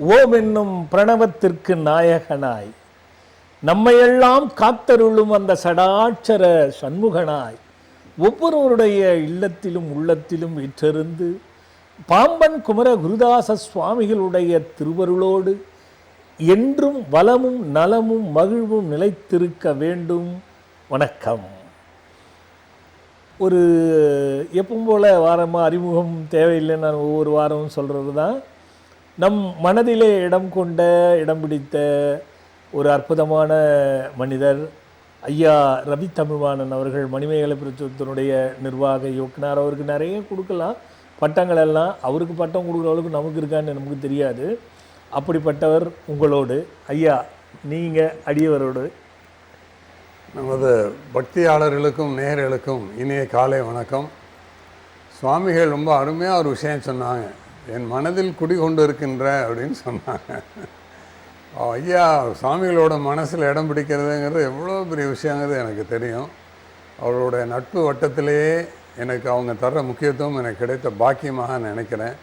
ஓம் என்னும் பிரணவத்திற்கு நாயகனாய் நம்மையெல்லாம் காத்தருளும் அந்த சடாட்சர சண்முகனாய் ஒவ்வொருவருடைய இல்லத்திலும் உள்ளத்திலும் வீற்றிருந்து பாம்பன் குமர குருதாச சுவாமிகளுடைய திருவருளோடு என்றும் வளமும் நலமும் மகிழ்வும் நிலைத்திருக்க வேண்டும். வணக்கம். ஒரு எப்பவும் போல் வாரமாக அறிமுகம் தேவையில்லைன்னு நான் ஒவ்வொரு வாரமும் சொல்கிறது தான். நம் மனதிலே இடம் கொண்ட இடம் பிடித்த ஒரு அற்புதமான மனிதர் ஐயா ரவி தமிழ்வாணன் அவர்கள். மணிமேகலை பிரசுரத்தினுடைய நிர்வாக இயக்குனர். அவருக்கு நிறைய கொடுக்கலாம் பட்டங்கள் எல்லாம். அவருக்கு பட்டம் கொடுக்குற அளவுக்கு நமக்கு இருக்கான்னு நமக்கு தெரியாது. அப்படிப்பட்டவர் உங்களோடு. ஐயா, நீங்கள் அடியவரோடு. நமது பக்தியாளர்களுக்கும் நேயர்களுக்கும் இனிய காலை வணக்கம். சுவாமிகள் ரொம்ப அருமையாக ஒரு விஷயம் சொன்னாங்க. என் மனதில் குடிகொண்டு இருக்கின்ற அப்படின்னு சொன்னாங்க. ஐயா, சுவாமிகளோட மனசில் இடம் பிடிக்கிறதுங்கிறது எவ்வளோ பெரிய விஷயங்கிறது எனக்கு தெரியும். அவர்களுடைய நட்பு வட்டத்திலேயே எனக்கு அவங்க தர்ற முக்கியத்துவம் எனக்கு கிடைத்த பாக்கியமாக நினைக்கிறேன்.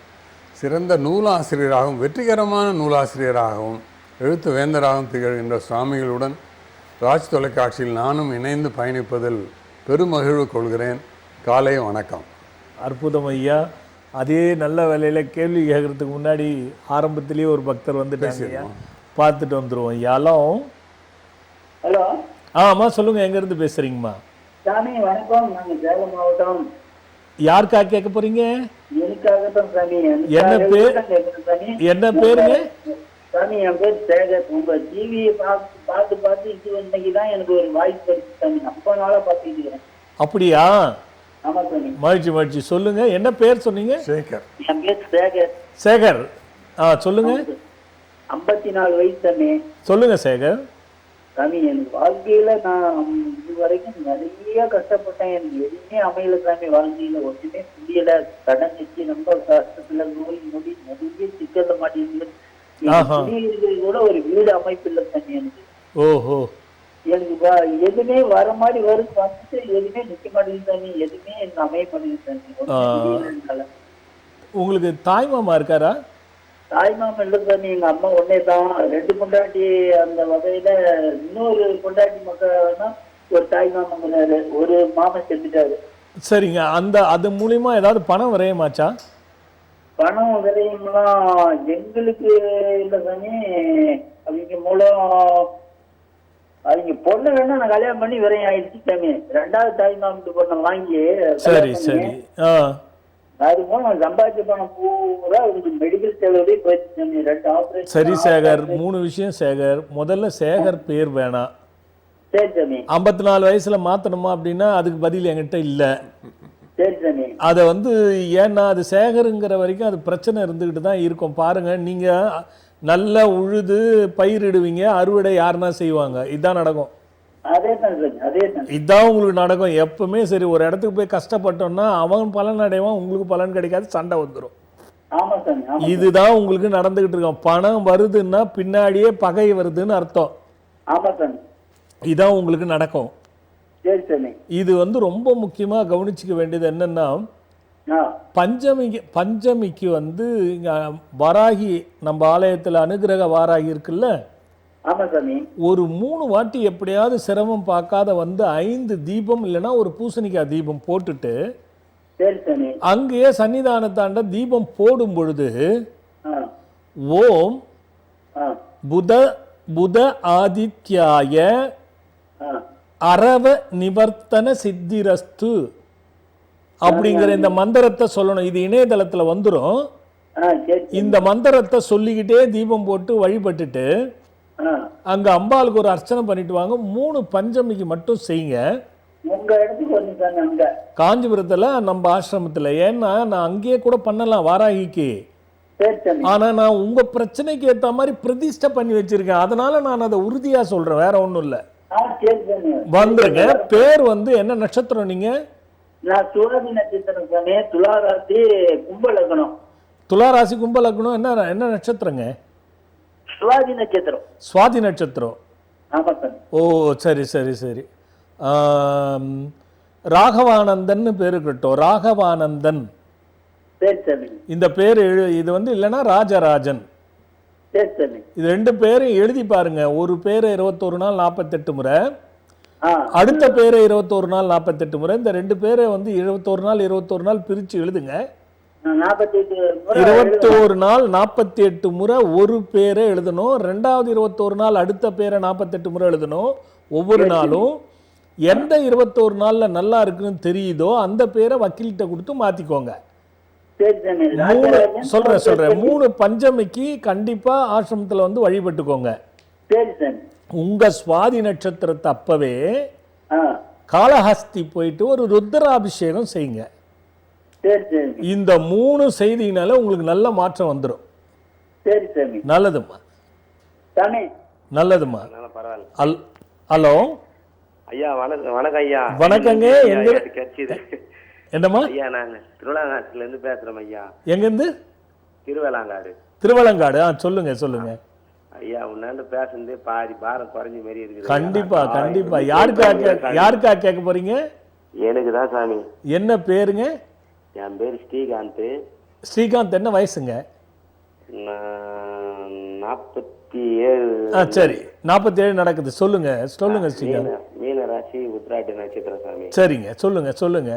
சிறந்த நூலாசிரியராகவும் வெற்றிகரமான நூலாசிரியராகவும் எழுத்து வேந்தராகவும் திகழ்கின்ற சுவாமிகளுடன் ராஜ் தொலைக்காட்சியில் நானும் இணைந்து பயணிப்பதில் பெருமகிழ்வு கொள்கிறேன். காலை வணக்கம். அற்புதம் ஐயா. அதே நல்ல வேலையில் கேள்வி கேட்கறதுக்கு முன்னாடி ஆரம்பத்திலேயே ஒரு பக்தர் வந்துட்டாங்க. பார்த்துட்டு வந்துடுவோம். யாலும் ஹலோ. ஆமாம், சொல்லுங்கள். எங்கேருந்து பேசுகிறீங்கம்மா? சாமி வணக்கம். நாங்கள் சேலம் மாவட்டம். யாருக்காக கேட்க போகிறீங்க? எனக்காகத்தான் சாமி. என்ன பேர்? என்ன பேருங்க சாமி? என் பேர் சேகர். உங்க டிவியை பார்த்து பார்த்து இது இன்னைக்கு தான் எனக்கு ஒரு வாய்ப்பு கிடைச்சு சாமி. ரொம்ப நாளாக பார்த்துட்டு இருக்கிறேன். அப்படியா? ஆமா சாமி. மகிழ்ச்சி மகிழ்ச்சி. சொல்லுங்க, என்ன பேர் சொன்னீங்க? சேகர். என் பேர் சேகர். சேகர். சொல்லுங்க. 54 வயசு சாமி. சொல்லுங்க சேகர். சாமி, எனக்கு வாழ்க்கையில நான் இது வரைக்கும் நிறைய கஷ்டப்பட்டேன். எனக்கு எதுவுமே அமையல சாமி. வாழ்க்கையில ஒன்றுமே முடியல. கடன் வச்சு ரொம்ப கஷ்டத்துல நோய் நொடி நிறைய சிக்கல மாட்டேங்குது. கூட ஒரு வீடு அமைப்பு இல்லை சாமி எனக்கு. ஓஹோ. எனக்கு எதுவுமே வர மாதிரி வரும் வந்துட்டு எதுவுமே நிக்க மாட்டேங்குது சாமி. எதுவுமே எனக்கு அமைய மாட்டேங்குது சாமி. உங்களுக்கு தாய் மாமா இருக்காரா? தாய் மாமா இல்லை சாமி. எங்க அம்மா ஒன்னே தான். 2 பொண்டாட்டி. அந்த வகையில இன்னொரு பொண்டாட்டி மக்கள்னா ஒரு தாய் மாமங்கிறாரு. ஒரு மாமன் செத்துட்டாரு. சரிங்க. அது மூலியமா ஏதாவது பணம் விரையமாச்சா? பணம் விரையும்லாம் எங்களுக்கு இல்லை சாமி. அவங்க மூலம் அவங்க பொண்ணு வேணா நான் கல்யாணம் பண்ணி விரையும் ஆயிடுச்சு சாமி. 2வது தாய் மாமன் பொண்ணை வாங்கி சரி சரி அது மூலம் சம்பாதிச்ச பணம் பூரா மெடிக்கல் செலவுலேயே போயிடுச்சு சாமி. 2 ஆபரேஷன். சரி சேகர், 3 விஷயம் சேகர். முதல்ல சேகர் பேர் வேணாம். சரி சாமி. 54 வயசுல மாத்தணுமா அப்படின்னா அதுக்கு பதில் என்கிட்ட இல்லை. சரி சாமி. அதை ஏன்னா அது சேகருங்கிற வரைக்கும் அது பிரச்சனை இருந்துக்கிட்டு தான் இருக்கும். பாருங்க, நீங்க நல்லா உழுது பயிரிடுவீங்க, அறுவடை யாருன்னா செய்வாங்க. இதுதான் நடக்கும். இதுதான் உங்களுக்கு நடக்கும் எப்பவுமே. சரி, ஒரு இடத்துக்கு போய் கஷ்டப்பட்டோம்னா அவன் பலன் அடைவான், உங்களுக்கு பலன் கிடைக்காது, சண்டை வந்துடும். இதுதான் உங்களுக்கு நடந்துகிட்டு இருக்கும். பணம் வருதுன்னா பின்னாடியே பகை வருதுன்னு அர்த்தம். இதான் உங்களுக்கு நடக்கும். இது ரொம்ப முக்கியமா கவனிச்சுக்க வேண்டியது என்னன்னா, பஞ்சமிக்கு இங்க வாராகி, நம்ம ஆலயத்துல அனுகிரக வாராகி இருக்குல்ல, ஒரு 3 வாட்டி எப்படியாவது சிரமம் பார்க்காத 5 தீபம் இல்லைன்னா ஒரு பூசணிக்காய் தீபம் போட்டுட்டு அங்கேயே சன்னிதானத்தாண்ட தீபம் போடும் பொழுது ஓம் புத ஆதித்யாய அரவ நிவர்த்தன சித்திரஸ்து அப்படிங்கிற இந்த மந்திரத்தை சொல்லணும். இது இணையதளத்துல வந்துடும். இந்த மந்திரத்தை சொல்லிக்கிட்டே தீபம் போட்டு வழிபட்டுட்டு அங்க அம்பாளுக்கு ஒரு அர்ச்சனை பண்ணிட்டு வாங்க. 3 பஞ்சமிக்கு மட்டும் செய்யுங்க. காஞ்சிபுரத்துல நம்ம ஆசிரமத்துல. ஏன்னா நான் அங்கேயே கூட பண்ணலாம் வாராகிக்கு. ஆனா நான் உங்க பிரச்சனைக்கு ஏத்த மாதிரி பிரதிஷ்டை பண்ணி வச்சிருக்கேன். அதனால நான் அதை உறுதியா சொல்றேன், வேற ஒண்ணும் இல்ல. வந்துருங்க. பேர் என்ன நட்சத்திரம் நீங்க? துளாதி நட்சத்திரம் சாமி. துளாராசி கும்பலக்னம். துளாராசி கும்பலக்னம். என்ன நட்சத்திரங்க? சுவாதி நட்சத்திரம். சுவாதி நட்சத்திரம். ஓ சரி சரி சரி. ராகவானந்தன் பேரு இருக்கட்டும். ராகவானந்தன். இந்த பேர் இது இல்லைன்னா ராஜராஜன். சரி சாமி. இது 2 பேரையும் எழுதி பாருங்க. ஒரு பேரை 21 நாள் 48 முறை, ஆ அடுத்த பேரை 21 நாள் 48 முறை. இந்த 2 பேரை வந்து 21 நாள் பிரிச்சு எழுதுங்க. 48 முறை 21 நாள் 48 முறை ஒரு பேரை எழுதணும். 2வது 21 நாள் அடுத்த பேரை 48 முறை எழுதணும். ஒவ்வொரு நாளும் எந்த 21 நாள்ல நல்லா இருக்குன்னு தெரியுதோ அந்த பேரை வக்கீல்கிட்ட கொடுத்து மாத்திக்கோங்க. சரி சாமி. 3 சொல்றேன் 3 பஞ்சமிக்கு கண்டிப்பா ஆசிரமத்துல வந்து வழிபட்டுக்கோங்க. சரி சாமி. உங்க சுவாதி நட்சத்திரத்தை அப்பவே ஆ காளஹஸ்தி போயிட்டு ஒரு ருத்ராபிஷேகம் செய்யுங்க. சரி சாமி. இந்த 3 செய்தினால உங்களுக்கு நல்ல மாற்றம் வந்துடும். சரி சாமி. நல்லதும்மா, சாமி. நல்லதும்மா. பரவாயில்ல. ஹலோ ஐயா, வணக்கம் ஐயா. வணக்கங்க. எங்க கிடைச்சிது என்னம்மா? ஐயா, நாங்க திருவிழாங்காட்டுல இருந்து பேசுறோம் ஐயா. எங்கிருந்து? திருவேளாங்காடு. திருவலங்காடு. சொல்லுங்க சொல்லுங்க ஐயா. உன்னாண்டு பேசுனது பாதி பாரம் குறைஞ்ச மாதிரி இருக்குது. கண்டிப்பா கண்டிப்பா. யாருக்கா கேட்க போறீங்க? எனக்கு தான் சாமி. என்ன பேருங்க? என் பேர் ஸ்ரீகாந்த். ஸ்ரீகாந்த். என்ன வயசுங்க? 47. சரி, 47 நடக்குது. சொல்லுங்க சொல்லுங்க ஸ்ரீகாந்த். மீன ராசி உத்திராட்டி நட்சத்திரம் சாமி. சரிங்க, சொல்லுங்க சொல்லுங்க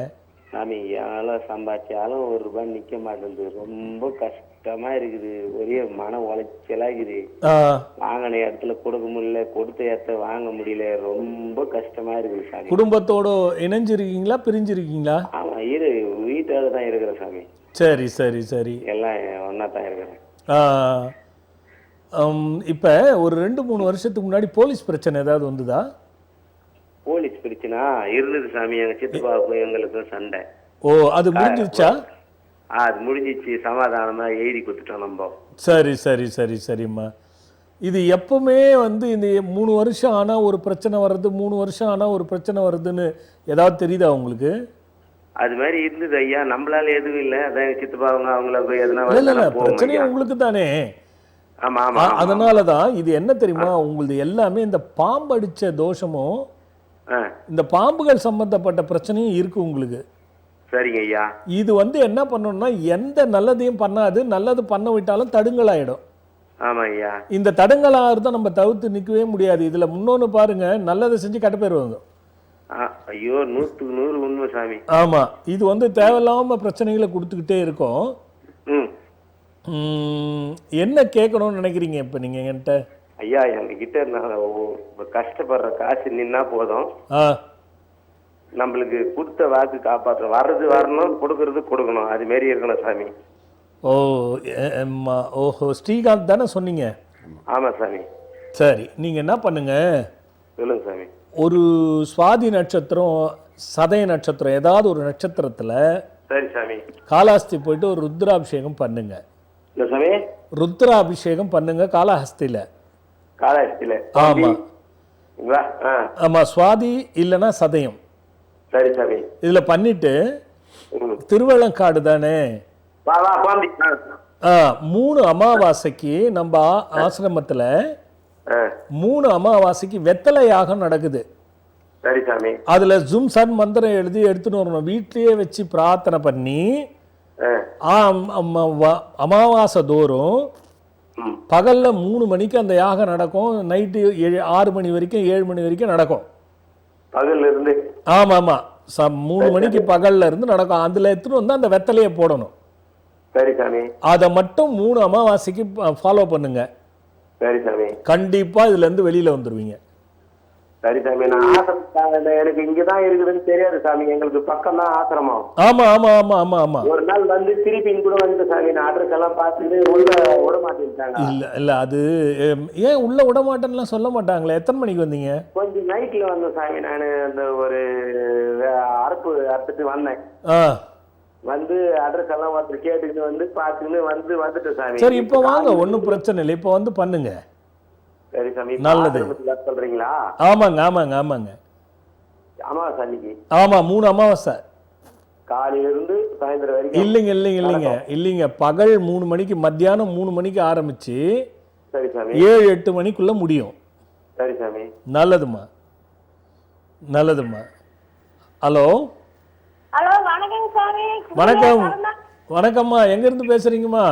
சாமி, எவ்வளவு சம்பாதிச்சாலும் ஒரு ரூபாய் நிக்க மாட்டேங்குது. ரொம்ப கஷ்டமா இருக்குது. ஒரே மன உளைச்சலா இருக்குது. வாங்கின இடத்துல கொடுக்க முடியல, கொடுத்த இடத்த வாங்க முடியல. ரொம்ப கஷ்டமா இருக்குது சாமி. குடும்பத்தோட இணைஞ்சிருக்கீங்களா பிரிஞ்சிருக்கீங்களா? ஆமா, வீட்டோட தான் இருக்கிறேன் சாமி. சரி சரி சரி. எல்லாம் ஒன்னா தான் இருக்கிறேன். இப்ப ஒரு 2-3 வருஷத்துக்கு முன்னாடி போலீஸ் பிரச்சனை ஏதாவது வந்துதா? போலீஸ் பிரச்சனை இருந்தது சாமி. எங்க சித்தப்பாவுக்கும் எங்களுக்கும் சண்டை. ஓ, அது முடிஞ்சிருச்சா? அது முடிஞ்சிச்சு. சமாதானமா எழுதி கொடுத்துட்டோம் நம்ம. சரி சரி சரி சரிம்மா. இது எப்பவுமே வந்து இந்த 3 வருஷம் ஆனா ஒரு பிரச்சனை வர்றது, 3 வருஷம் ஆனா ஒரு பிரச்சனை வருதுன்னு ஏதாவது தெரியுதா உங்களுக்கு? அது மாதிரி இருந்தது ஐயா. நம்மளால எதுவும் இல்லை. அதான் சித்தப்பாவங்க அவங்கள போய் எதுனா பிரச்சனையே உங்களுக்கு தானே. ஆமா ஆமா. அதனாலதான் இது என்ன தெரியுமா, உங்களது எல்லாமே இந்த பாம்பு அடிச்ச தோஷமும் இந்த பாம்புகள் சம்பந்தப்பட்ட பிரச்சனையும் இருக்கு உங்களுக்கு. சரிங்க ஐயா. இது வந்து என்ன பண்ணணும்னா, எந்த நல்லதையும் பண்ணாது, நல்லது பண்ண விட்டாலும் தடுங்கலாயிடும். ஆமா ஐயா. இந்த தடுங்கலாகிறத நம்ம தவிர்த்து நிற்கவே முடியாது. இதுல முன்னொன்னு பாருங்க, நல்லதை செஞ்சு கட்ட பேர் வாங்க. ஐயோ, 100க்கு 100 உண்மை சாமி. ஆமா, இது வந்து தேவையில்லாம பிரச்சனைகளை கொடுத்துக்கிட்டே இருக்கும். என்ன கேட்கணும்னு நினைக்கிறீங்க இப்ப நீங்க என்கிட்ட? ஐயா, எங்ககிட்ட கஷ்டப்படுற காசு நின்னா போதும். நம்மளுக்கு கொடுத்த வாக்கு காப்பாற்ற, வர்றது வரணும், கொடுக்கறது கொடுக்கணும். அது மாரி இருக்கணும் சாமி. ஓ, ஓஹோ, ஸ்ரீகாந்த் தானே சொன்னீங்க? ஆமா சாமி. சரி, நீங்க என்ன பண்ணுங்க, சொல்லுங்க சாமி. ஒரு சுவாதி நட்சத்திரம், சதய நட்சத்திரம், ஏதாவது ஒரு நட்சத்திரத்துல சரி சாமி, காளஹஸ்தி போயிட்டு ஒரு ருத்ராபிஷேகம் பண்ணுங்க. இல்ல சாமி, ருத்ராபிஷேகம் பண்ணுங்க காளஹஸ்தியில. காளஹஸ்தியில? ஆமா ஆமா, சுவாதி இல்லைன்னா சதயம். சரி சாமி. இதுல பண்ணிட்டு திருவள்ளங்காடு தானே, 3 அமாவாசைக்கு நம்ம ஆசிரமத்துல 3 அமாவாசைக்கு வெத்தலை யாகம் நடக்குது. சரி சாமி. அதுல ஜும் சன் மந்திரம் எழுதி எடுத்துன்னு வரணும். வீட்லயே வச்சு பிரார்த்தனை பண்ணி அமாவாசை தோறும் பகல்ல 3 மணிக்கு அந்த யாகம் நடக்கும். நைட்டு 6 மணி வரைக்கும் 7 மணி வரைக்கும் நடக்கும். பகல்ல இருந்து? ஆமா ஆமா, 3 மணிக்கு பகல்ல இருந்து நடக்கும். அதுல எடுத்துட்டு வந்து அந்த வெத்தலையை போடணும். சரி சாமி. அதை மட்டும் 3 அமாவாசைக்கு ஃபாலோ பண்ணுங்க. சரி சாமி. கண்டிப்பா இதுல இருந்து வெளியில வந்துருவீங்க. சரி சாமி. நான் ஆசிரமம் எனக்கு இங்கதான் இருக்குதுன்னு தெரியாது சாமி. எங்களுக்கு பக்கம் தான் ஆசிரமம். ஆமா ஆமா ஆமா ஆமா ஆமா. ஒரு நாள் வந்து திருப்பி கூட வந்து சாமி, நான் அட்ரஸ் எல்லாம் பார்த்துட்டு உள்ள விட மாட்டேன்ட்டாங்க. இல்ல இல்ல, அது ஏன் உள்ள விட மாட்டேன்னுலாம் சொல்ல மாட்டாங்களே. எத்தனை மணிக்கு வந்தீங்க? கொஞ்சம் நைட்ல வந்தேன் சாமி. நான் அந்த ஒரு அறுப்பு அறுத்துட்டு வந்தேன். வந்து அட்ரஸ் எல்லாம் ஒருத்தர் கேட்டுக்கிட்டு வந்து பார்த்துக்கிட்டு வந்துட்டேன் சாமி. சரி, இப்போ வாங்க, ஒன்றும் பிரச்சனை இல்லை. இப்போ வந்து பண்ணுங்க. சரி சாமி. நல்லது. சொல்றீங்களா? ஆமாங்க ஆமாங்க ஆமாங்க. அமாவாசை அன்னைக்கு? ஆமா, 3 அமாவாசை காலையில இருந்து சாயந்தரம் வரைக்கும்? இல்லைங்க இல்லைங்க இல்லைங்க இல்லைங்க, பகல் 3 மணிக்கு, மத்தியானம் 3 மணிக்கு ஆரம்பிச்சு 7-8 மணிக்குள்ள முடியும். சரி சாமி. நல்லதும்மா நல்லதும்மா. ஹலோ ஹலோ, வணக்கம் சாமி. வணக்கம். வணக்கம்மா, எங்க இருந்து பேசுறீங்கம்மா?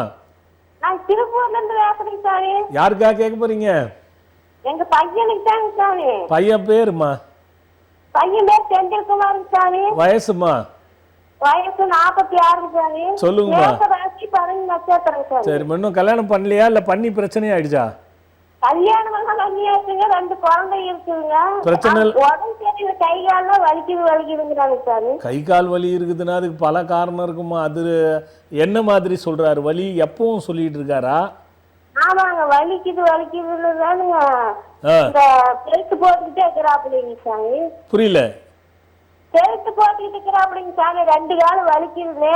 நான் திருப்பூர்ல இருந்து பேசுறேங்க சாமி. யாருக்கா கேட்க போறீங்க? எங்க பையனுக்கு தாங்க சாமி. பையன் பேருமா? பையன் பேர் செந்தில்குமார் சாமி. வயசுமா? வயசு 46 சாமி. சொல்லுங்கம்மா. ராசி 10 நட்சத்திரம் சாமி. சரி, இன்னும் கல்யாணம் பண்ணலையா இல்ல பண்ணி பிரச்சனை ஆயிடுச்சா? கல்யாணம் எல்லாம் பண்ணியாச்சுங்க, 2 குழந்தை இருக்குங்க. பிரச்சனை உடம்பு சரியில்லை, கை கால்லாம் வலிக்குதுங்கிறாங்க சாமி. கை கால் வலி இருக்குதுன்னா அதுக்கு பல காரணம் இருக்குமா. அது என்ன மாதிரி சொல்றாரு? வலி எப்பவும் சொல்லிட்டு இருக்காரா? ஆமாங்க, வலிக்குதுன்னு தானுங்க இந்த பெல்ட் போட்டுக்கிட்டே இருக்கிறாப்பிள்ளைங்க சாமி. புரியல. பெல்ட் போட்டுக்கிட்டு இருக்கிறாப்பிள்ளைங்க சாமி, 2 காலம் வலிக்குதுங்க.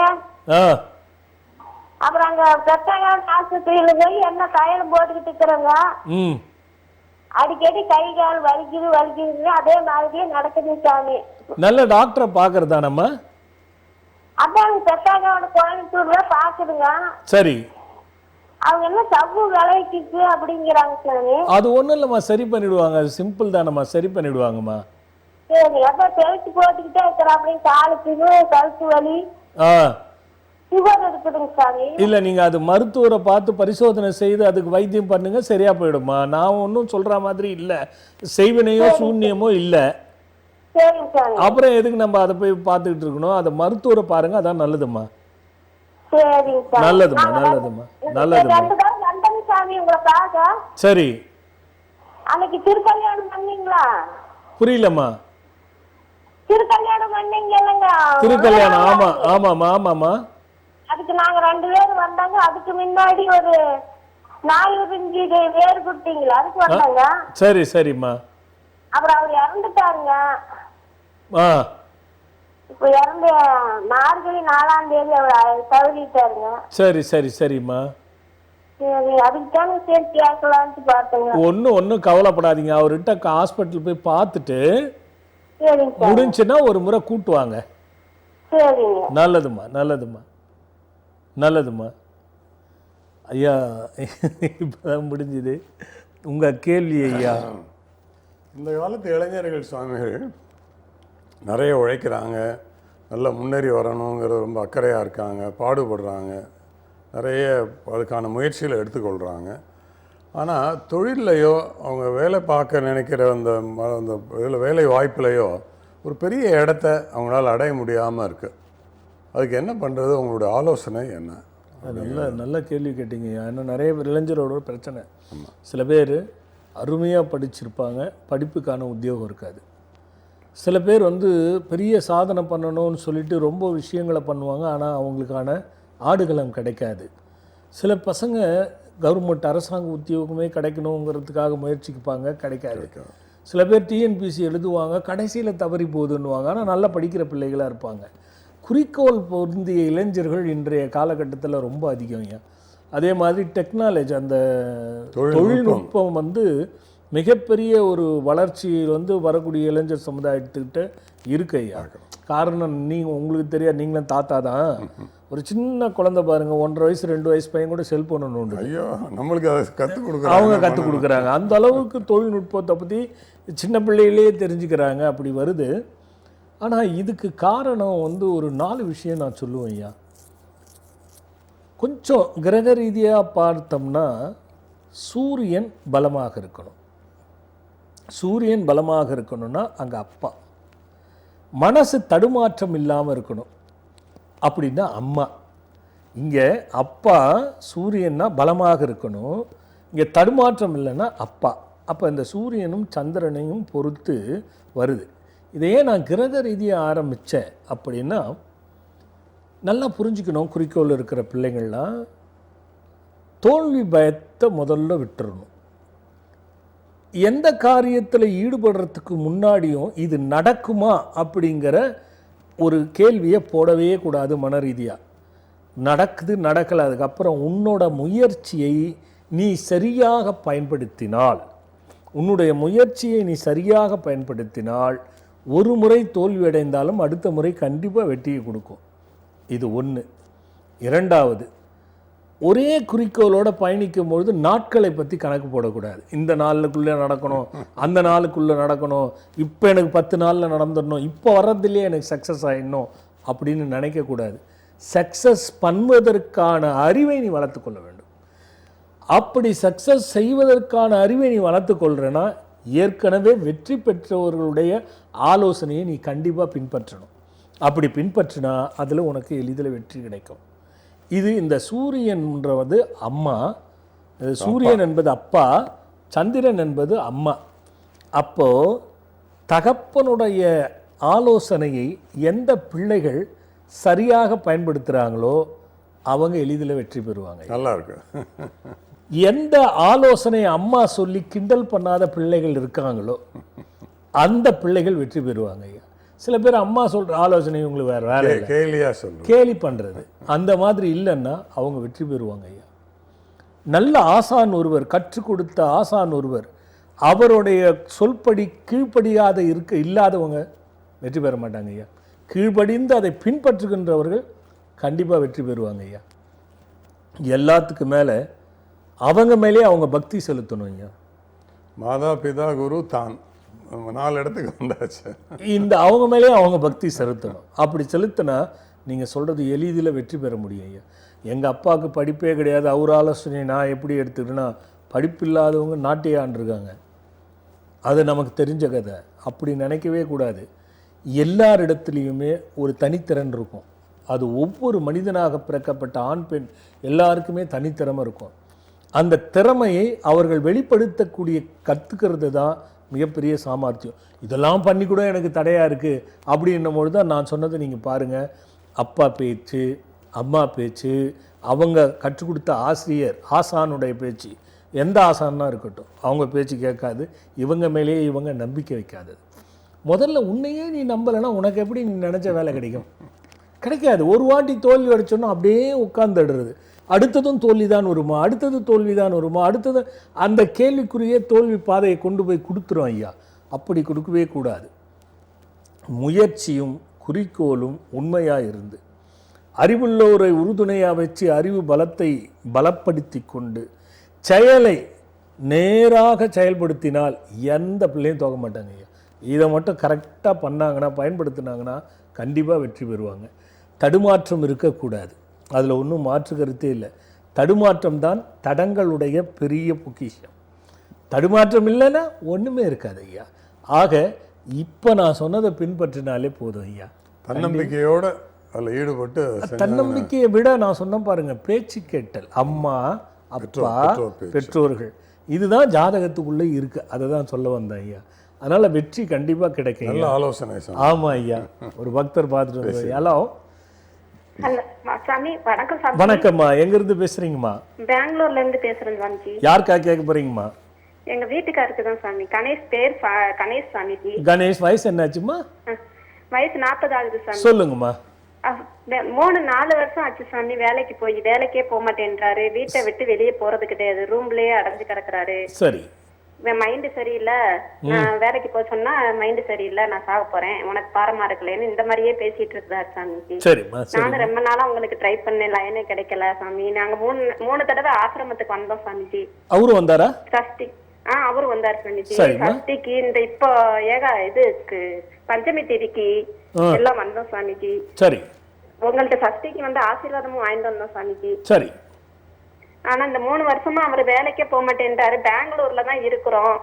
அப்புறம் அங்க பெத்தாங்க ஆஸ்பத்திரியில போய் என்ன தைலம் போட்டுக்கிட்டு இருக்கிறோங்க. அடிக்கடி கை கால் வலிக்குது அதே மாதிரியே நடக்குது சாமி. நல்ல டாக்டரை பாக்குறதானம்மா? அதாங்க பெத்தாங்க கோயம்புத்தூர்ல பாக்குதுங்க. சரி, அவங்க என்ன சவ்வு விளைவிக்கு அப்படிங்கிறாங்க சாமி. அது ஒண்ணும் இல்லம்மா, சரி பண்ணிடுவாங்க. அது சிம்பிள் தானம்மா, சரி பண்ணிடுவாங்கம்மா. சரி, அப்ப பெல்ட் போட்டுக்கிட்டே இருக்கிற அப்படின்னு காலுக்கு கழுத்து வலி சுகர் இருக்குதுங்க சாமி. இல்ல, நீங்க அது மருத்துவரை பார்த்து பரிசோதனை செய்து அதுக்கு வைத்தியம் பண்ணுங்க, சரியா போயிடுமா. நான் ஒன்றும் சொல்ற மாதிரி இல்ல, செய்வினையோ சூன்யமோ இல்ல. சரிங்க சாமி. அப்புறம் எதுக்கு நம்ம அதை போய் பார்த்துக்கிட்டு இருக்கணும்? அதை மருத்துவரை பாருங்க, அதான் நல்லதும்மா. சரிங்க சாமி. நல்லதும்மா, நல்லதும்மா, நல்லதும்மா. வந்தேங்க சாமி உங்களை பார்க்க. சரி, அன்னைக்கு திருக்கல்யாணம் பண்ணீங்களா? புரியலம்மா. திருக்கல்யாணம் பண்ணீங்க இல்லைங்க? திருக்கல்யாணம், ஆமா ஆமாம்மா ஆமாம்மா. அதுக்கு நாங்க 2 பேரும் வந்தாங்க. அதுக்கு முன்னாடி ஒரு 4-5 பேர் கொடுத்தீங்களா, அதுக்கு வந்தாங்க. சரி சரிம்மா. அப்புறம் அவர் இறந்துட்டாருங்க. இப்ப இறந்து மார்கழி 4ஆம் தேதி அவர் தவறிட்டாருங்க. சரி சரி சரிம்மா. சரி, அதுக்கு தானே சரி கேட்கலான்ட்டு பார்த்தேங்க. ஒன்றும் கவலைப்படாதீங்க. அவர்கிட்ட ஹாஸ்பிட்டல் போய் பார்த்துட்டு சரிங்க முடிஞ்சுன்னா ஒரு முறை கூட்டு வாங்க. சரிங்க. நல்லதும்மா நல்லதும்மா நல்லதும்மா. ஐயா, இப்போதான் முடிஞ்சுது உங்கள் கேள்வி ஐயா. இந்த காலத்து இளைஞர்கள் சுவாமிகள் நிறைய உழைக்கிறாங்க, நல்லா முன்னேறி வரணுங்கிறது ரொம்ப அக்கறையாக இருக்காங்க, பாடுபடுறாங்க, நிறைய அதுக்கான முயற்சிகளை எடுத்துக்கொள்கிறாங்க. ஆனால் தொழிலையோ அவங்க வேலை பார்க்க நினைக்கிற அந்த இதில் வேலை வாய்ப்புலையோ ஒரு பெரிய இடத்த அவங்களால அடைய முடியாமல் இருக்குது. அதுக்கு என்ன பண்ணுறது? உங்களுடைய ஆலோசனை என்ன? நல்ல கேள்வி கேட்டீங்க. ஏன்னா நிறைய இளைஞரோட பிரச்சனை. சில பேர் அருமையாக படிச்சிருப்பாங்க, படிப்புக்கான உத்தியோகம் இருக்காது. சில பேர் பெரிய சாதனை பண்ணணும்னு சொல்லிட்டு ரொம்ப விஷயங்களை பண்ணுவாங்க, ஆனால் அவங்களுக்கான ஆடுகளம் கிடைக்காது. சில பசங்க கவர்மெண்ட் அரசாங்க உத்தியோகமே கிடைக்கணுங்கிறதுக்காக முயற்சிக்குப்பாங்க, கிடைக்காது. சில பேர் டிஎன்பிசி எழுதுவாங்க, கடைசியில் தவறி போகுதுன்னுவாங்க, ஆனால் நல்லா படிக்கிற பிள்ளைகளாக இருப்பாங்க. குறிக்கோள் பொருந்திய இளைஞர்கள் இன்றைய காலகட்டத்தில் ரொம்ப அதிகம். அதே மாதிரி டெக்னாலஜி, அந்த தொழில்நுட்பம் மிகப்பெரிய ஒரு வளர்ச்சியில் வரக்கூடிய இளைஞர் சமுதாயத்துக்கிட்ட இருக்கு ஐயா. காரணம் உங்களுக்கு தெரியாது, நீங்களும் தாத்தா தான். ஒரு சின்ன குழந்தை பாருங்க, 1.5 வயசு 2 வயசு பையன் கூட செல்போன் ஒன்று ஐயோ நம்மளுக்கு அதை கற்றுக் கொடுக்குறாங்க, அவங்க கற்றுக் கொடுக்குறாங்க. அந்த அளவுக்கு தொழில்நுட்பத்தை பற்றி சின்ன பிள்ளையிலேயே தெரிஞ்சுக்கிறாங்க, அப்படி வருது. ஆனால் இதுக்கு காரணம் ஒரு 4 விஷயம் நான் சொல்லுவேன் ஐயா. கொஞ்சம் கிரக ரீதியாக பார்த்தோம்னா சூரியன் பலமாக இருக்கணும். சூரியன் பலமாக இருக்கணும்னா அங்கே அப்பா. மனசு தடுமாற்றம் இல்லாமல் இருக்கணும் அப்படின்னா அம்மா. இங்கே அப்பா சூரியன்னா பலமாக இருக்கணும், இங்கே தடுமாற்றம் இல்லைன்னா அப்பா. அப்போ இந்த சூரியனும் சந்திரனையும் பொறுத்து வருது. இதையே நான் கிரக ரீதியாக ஆரம்பித்தேன் அப்படின்னா நல்லா புரிஞ்சுக்கணும். குறிக்கோள் இருக்கிற பிள்ளைங்கள்லாம் தோல்வி பயத்தை முதல்ல விட்டுறணும். எந்த காரியத்தில் ஈடுபடுறதுக்கு முன்னாடியும் இது நடக்குமா அப்படிங்கிற ஒரு கேள்வியை போடவே கூடாது. மன ரீதியாக நடக்குது நடக்கலை, அதுக்கப்புறம் உன்னோட முயற்சியை நீ சரியாக பயன்படுத்தினால், உன்னுடைய முயற்சியை நீ சரியாக பயன்படுத்தினால் ஒரு முறை தோல்வி அடைந்தாலும் அடுத்த முறை கண்டிப்பாக வெற்றியை கொடுக்கும். இது ஒன்று. இரண்டாவது, ஒரே குறிக்கோளோடு பயணிக்கும் பொழுது நாட்களை பற்றி கணக்கு போடக்கூடாது. இந்த நாளுக்குள்ளே நடக்கணும், அந்த நாளுக்குள்ளே நடக்கணும், இப்போ எனக்கு 10 நாளில் நடந்துடணும், இப்போ வர்றதுலேயே எனக்கு சக்ஸஸ் ஆகிடணும் அப்படின்னு நினைக்கக்கூடாது. சக்ஸஸ் பண்ணுவதற்கான அறிவை நீ வளர்த்துக்கொள்ள வேண்டும். அப்படி சக்ஸஸ் செய்வதற்கான அறிவை நீ வளர்த்து கொள்றேன்னா ஏற்கனவே வெற்றி பெற்றவர்களுடைய ஆலோசனையை நீ கண்டிப்பாக பின்பற்றணும். அப்படி பின்பற்றினா அதில் உனக்கு எளிதில் வெற்றி கிடைக்கும். இது இந்த சூரியன்ன்றது அம்மா, சூரியன் என்பது அப்பா, சந்திரன் என்பது அம்மா. அப்போது தகப்பனுடைய ஆலோசனையை எந்த பிள்ளைகள் சரியாக பயன்படுத்துகிறாங்களோ அவங்க எளிதில் வெற்றி பெறுவாங்க. நல்லா இருக்கு. எந்த ஆலோசனை அம்மா சொல்லி கிண்டல் பண்ணாத பிள்ளைகள் இருக்காங்களோ அந்த பிள்ளைகள் வெற்றி பெறுவாங்க ஐயா. சில பேர் அம்மா சொல்கிற ஆலோசனை உங்களுக்கு வேறு வேலை இல்லை, கேலியாக சொல்லு, கேலி பண்ணுறது, அந்த மாதிரி இல்லைன்னா அவங்க வெற்றி பெறுவாங்க ஐயா. நல்ல ஆசான் ஒருவர், கற்றுக் கொடுத்த ஆசான் ஒருவர், அவருடைய சொல்படி கீழ்ப்படியாத இல்லாதவங்க வெற்றி பெற மாட்டாங்க ஐயா. கீழ்ப்படிந்து அதை பின்பற்றுகின்றவர்கள் கண்டிப்பாக வெற்றி பெறுவாங்க ஐயா. எல்லாத்துக்கு மேலே அவங்க மேலே அவங்க பக்தி செலுத்தணும் ஐயா. மாதா பிதா குரு தான் 4 இடத்துக்கு வந்தாச்சு. இந்த அவங்க மேலே அவங்க பக்தி செலுத்தணும். அப்படி செலுத்தினா நீங்கள் சொல்கிறது எளிதில் வெற்றி பெற முடியும் ஐயா. எங்கள் அப்பாவுக்கு படிப்பே கிடையாது, அவர் ஆலோசனை நான் எப்படி எடுத்துக்கிட்டேன்னா, படிப்பில்லாதவங்க நாட்டை ஆண்டிருக்காங்க. அது நமக்கு தெரிஞ்ச கதை. அப்படி நினைக்கவே கூடாது. எல்லாரிடத்துலையுமே ஒரு தனித்திறன் இருக்கும். அது ஒவ்வொரு மனிதனாக பிறக்கப்பட்ட ஆண் பெண் எல்லாருக்குமே தனித்திறமை இருக்கும். அந்த திறமையை அவர்கள் வெளிப்படுத்தக்கூடிய கற்றுக்கிறது தான் மிகப்பெரிய சாமர்த்தியம். இதெல்லாம் பண்ணி கூட எனக்கு தடையாக இருக்குது அப்படின்னும்பொழுது தான் நான் சொன்னதை நீங்கள் பாருங்கள். அப்பா பேச்சு, அம்மா பேச்சு, அவங்க கற்றுக் கொடுத்த ஆசிரியர் ஆசானுடைய பேச்சு, எந்த ஆசானா இருக்கட்டும் அவங்க பேச்சு கேட்காது. இவங்க மேலேயே இவங்க நம்பிக்கை வைக்காதது. முதல்ல உன்னையே நீ நம்பலைன்னா உனக்கு எப்படி நீ நினச்ச வேலை கிடைக்கும்? கிடைக்காது. ஒரு வாட்டி தோல்வி அடிச்சோன்னா அப்படியே உட்கார்ந்துடுறது. அடுத்ததும் தோல்வி தான் வருமா, அடுத்தது தோல்வி தான் வருமா, அடுத்தது அந்த கேள்விக்குரிய தோல்வி பாதையை கொண்டு போய் கொடுத்துரும் ஐயா. அப்படி கொடுக்கவே கூடாது. முயற்சியும் குறிக்கோளும் உண்மையாக இருந்து அறிவுள்ளோரை உறுதுணையாக வச்சு அறிவு பலத்தை பலப்படுத்தி கொண்டு செயலை நேராக செயல்படுத்தினால் எந்த பிள்ளையும் தோக்க மாட்டாங்க ஐயா. இதை மட்டும் கரெக்டாக பண்ணாங்கன்னா, பயன்படுத்தினாங்கன்னா கண்டிப்பாக வெற்றி பெறுவாங்க. தடுமாற்றம் இருக்கக்கூடாது. அதில் ஒன்றும் மாற்று கருத்தே இல்லை. தடுமாற்றம் தான் தடங்களுடைய பெரிய பொக்கிஷம். தடுமாற்றம் இல்லைன்னா ஒன்றுமே இருக்காது ஐயா. ஆக இப்போ நான் சொன்னதை பின்பற்றினாலே போதும் ஐயா. தன்னம்பிக்கையோட அதில் ஈடுபட்டு தன்னம்பிக்கையை விட நான் சொன்ன பாருங்க, பேச்சு கேட்டல், அம்மா அப்பா பெற்றோர்கள், இதுதான் ஜாதகத்துக்குள்ளே இருக்குது. அதை தான் சொல்ல வந்தேன் ஐயா. அதனால் வெற்றி கண்டிப்பாக கிடைக்கும். நல்ல ஆலோசனை. ஆமாம் ஐயா. ஒரு பக்தர் பார்த்துட்டு வந்தோம். ஹலோ சாமி, வணக்கம் சாமி. வணக்கம்மா. எங்கிருந்து பேசுறீங்கம்மா? பெங்களூர்ல இருந்து பேசுறேன் சாமிஜி. யாருக்கா கேட்க போறீங்கம்மா? எங்க வீட்டுக்காருக்கு தான் சாமி. கணேஷ், பேர் கணேஷ் சாமிஜி. கணேஷ், வயசு என்னாச்சுமா? வயசு 40 ஆகுது சாமி. சொல்லுங்கம்மா. 3-4 வருஷம் ஆச்சு சாமி. வேலைக்கு போய் வேலைக்கே போக மாட்டேன்றாரு. வீட்டை விட்டு வெளியே போறது கிடையாது. ரூம்லயே அடைஞ்சு கிடக்குறாரு. சரி. மைண்டு சரியில்லை, நான் வேலைக்கு போக சொன்னா மைண்டு சரியில்லை, நான் சாக போறேன், உனக்கு பாரமா இருக்கலன்னு இந்த மாதிரியே பேசிட்டு இருந்தாரு சாமிஜி. நானும் ரொம்ப நாளா உங்களுக்கு ட்ரை பண்ணேன், லைனே கிடைக்கல சாமி. நாங்க 3 தடவை ஆசிரமத்துக்கு வந்தோம் சாமிஜி. அவரு வந்தாரா? சஷ்டி. அவரு வந்தாரு சாமிஜி. சஷ்டிக்கு இந்த இப்போ இதுக்கு பஞ்சமி தேதிக்கு எல்லாம் வந்தோம் சாமிஜி. சரி. உங்கள்ட்ட சஷ்டிக்கு வந்து ஆசீர்வாதமும் வாங்கிட்டு வந்தோம் சாமிஜி. சரி. ஆனா இந்த 3 வருஷமா அவரு வேலைக்கே போக மாட்டேன்றாரு. பெங்களூர்ல தான் இருக்கிறோம்.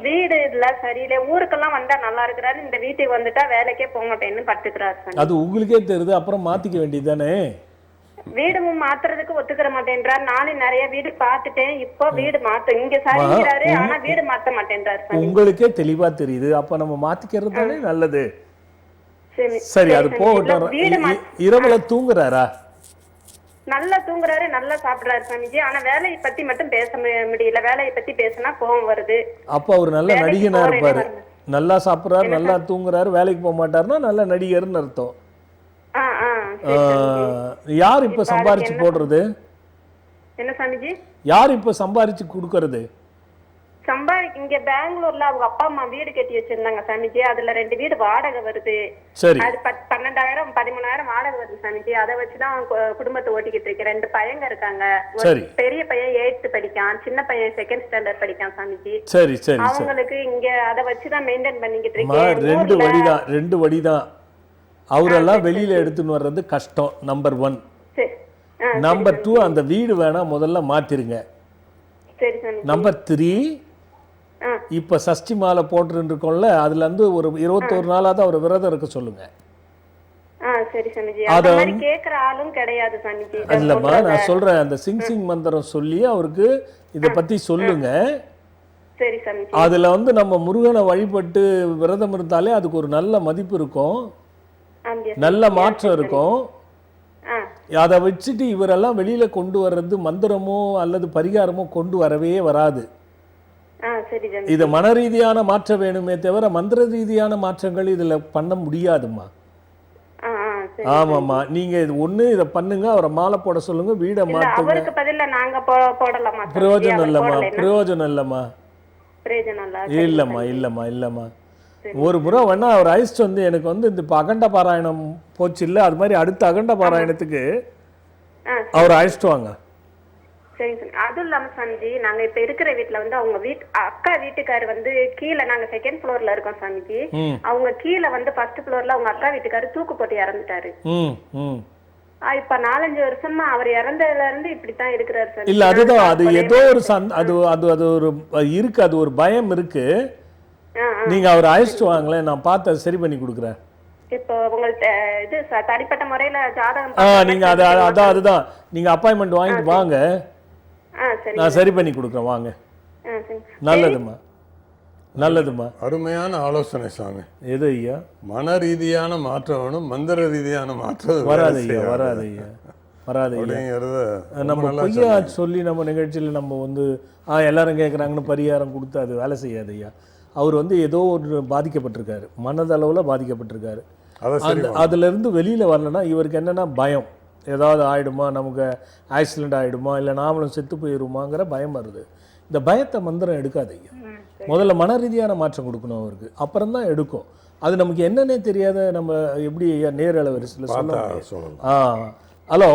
வீடு இல்ல சரியில்லை. ஊருக்கெல்லாம் வந்தா நல்லா இருக்கிறாரு. இந்த வீட்டுக்கு வந்துட்டா வேலைக்கே போக மாட்டேன்னு பட்டுக்கிறாரு. அது உங்களுக்கே தெரியுது, அப்புறம் மாத்திக்க வேண்டியதானே. வீடும் மாத்துறதுக்கு ஒத்துக்கிற மாட்டேன்றாரு. நானும் நிறைய வீடு பாத்துட்டேன். இப்போ வீடு மாத்த இங்க சரிங்கிறாரு, ஆனா வீடு மாத்த மாட்டேன்றாரு. உங்களுக்கே தெளிவா தெரியுது. அப்ப நம்ம மாத்திக்கிறது தானே நல்லது. சரி, அது போகட்டும். இரவுல தூங்குறாரா? நல்லா தூங்குறாரு, நல்லா சாப்பிடுறாரு சாமிஜி. ஆனா வேலையை பத்தி மட்டும் பேச முடியல. வேலையை பத்தி பேசினா கோவம் வருது. அப்ப அவர் நல்ல நடிகனா இருப்பாரு. நல்லா சாப்பிடுறாரு, நல்லா தூங்குறாரு, வேலைக்கு போக மாட்டாருன்னா நல்ல நடிகர்னு அர்த்தம். யார் இப்ப சம்பாரிச்சு போடுறது? என்ன சாமிஜி? யார் இப்ப சம்பாரிச்சு கொடுக்கறது? இங்க பெங்களூர்ல அவங்க அப்பா அம்மா வீடு கட்டி வச்சிருந்தாங்க சாமிஜி. அதுல 2 வீடு வாடகை வருது. அது 12,000 13,000 வாடகை வருது சாமிஜி. அதை வச்சுதான் குடும்பத்தை ஓட்டிக்கிட்டு இருக்கேன். 2 பையங்க இருக்காங்க. பெரிய பையன் 8th படிக்கான், சின்ன பையன் 2nd ஸ்டாண்டர்ட் படிக்கான் சாமிஜி. சரி சரி. அவங்களுக்கு இங்க அதை வச்சுதான் மெயின்டைன் பண்ணிக்கிட்டு இருக்கேன். 2 வழிதான். அவரெல்லாம் வெளியில எடுத்துன்னு வர்றது கஷ்டம். நம்பர் 1. நம்பர் 2, அந்த வீடு வேணா முதல்ல மாத்திருங்க. சரி சாமிஜி. நம்பர் 3 இப்ப சஷ்டி மாலை போட்டுருக்கோம்ல, அதுல இருந்து ஒரு 21 நாளாவது அவர் விரதம் இருக்க சொல்லுங்க. சரி சாமிஜி. அந்த மாதிரி கேக்குற ஆளும் கிடையாது சாமிஜி. இல்லம்மா, நான் சொல்றேன், அந்த சிங் மந்திரம் சொல்லி அவருக்கு இத பத்தி சொல்லுங்க. சரி சாமிஜி. அதுல வந்து நம்ம முருகனை வழிபட்டு விரதம் இருந்தாலே அதுக்கு ஒரு நல்ல மதிப்பு இருக்கும், நல்ல மாற்றம் இருக்கும். அதை வச்சுட்டு இவரெல்லாம் வெளியில கொண்டு வர்றது மந்திரமோ அல்லது பரிகாரமோ கொண்டு வரவே வராது. இது மன ரீதியான மாற்றம் வேணுமே தவிர மந்திர ரீதியான மாற்றங்கள் இதுல பண்ண முடியாதுமா. ஆமாம்மா, நீங்க இது ஒண்ணு இதை பண்ணுங்க, அவரை மாலை போட சொல்லுங்க, வீடை மாத்துங்க. பிரயோஜனம் இல்லம்மா, பிரயோஜனம் இல்லம்மா, இல்லம்மா, இல்லம்மா, இல்லம்மா. ஒரு முறை வேணா அவர் ஐஸ்ட் வந்து எனக்கு வந்து இந்த அகண்ட பாராயணம் போச்சு இல்ல, அது மாதிரி அடுத்த அகண்ட பாராயணத்துக்கு அவர் அழைச்சிட்டு வாங்க. சரிங்க சார். அதுவும் இல்லாம சாமிஜி, நாங்க இப்ப இருக்கிற வீட்டுல வந்து அவங்க அக்கா வீட்டுக்காரு வந்து கீழே, நாங்க 2nd ஃப்ளோர்ல இருக்கோம் சாமிஜி. அவங்க கீழே வந்து 1st ஃப்ளோர்ல அவங்க அக்கா வீட்டுக்காரு தூக்கு போட்டு இறந்துட்டாரு. இப்ப 4-5 வருஷமா அவர் இறந்ததுல இருந்து இப்படித்தான் இருக்கிறாரு சார். இல்ல அதுதான், அது ஏதோ ஒரு அது ஒரு இருக்கு, அது ஒரு பயம் இருக்கு. நீங்க அவர் அழைச்சிட்டு வாங்களேன், நான் பார்த்து அதை சரி பண்ணி கொடுக்குறேன். இப்போ உங்கள்ட்ட இது தனிப்பட்ட முறையில ஜாதகம் நீங்க அதுதான் நீங்க அப்பாயின்மெண்ட் வாங்கிட்டு வாங்க, நான் சரி பண்ணி கொடுக்குறேன், வாங்க. நல்லதுமா, நல்லதுமா. அருமையான ஆலோசனை சாமி. எது ஐயா? மன ரீதியான மாற்றம் வேணும், மந்திர ரீதியான மாற்றம் வராது ஐயா, வராது ஐயா, வராது அப்படிங்கிறது. நம்ம பொய்யா சொல்லி நம்ம நிகழ்ச்சியில் நம்ம வந்து எல்லாரும் கேட்குறாங்கன்னு பரிகாரம் கொடுத்து அது வேலை செய்யாது ஐயா. அவர் வந்து ஏதோ ஒரு பாதிக்கப்பட்டிருக்காரு, மனதளவில் பாதிக்கப்பட்டிருக்காரு. அதுலேருந்து வெளியில் வரலன்னா இவருக்கு என்னென்னா பயம், ஏதாவது ஆகிடுமா, நமக்கு ஆக்சிடெண்ட் ஆகிடுமா, இல்லை நாமளும் செத்து போயிடுமாங்கிற பயம் வருது. இந்த பயத்தை மந்திரம் எடுக்காது ஐயா. முதல்ல மன ரீதியான மாற்றம் கொடுக்கணும் அவருக்கு, அப்புறம் தான் எடுக்கும். அது நமக்கு என்னன்னே தெரியாத நம்ம எப்படி ஐயா நேரள வரிசையில் சொல்லலாம். ஹலோ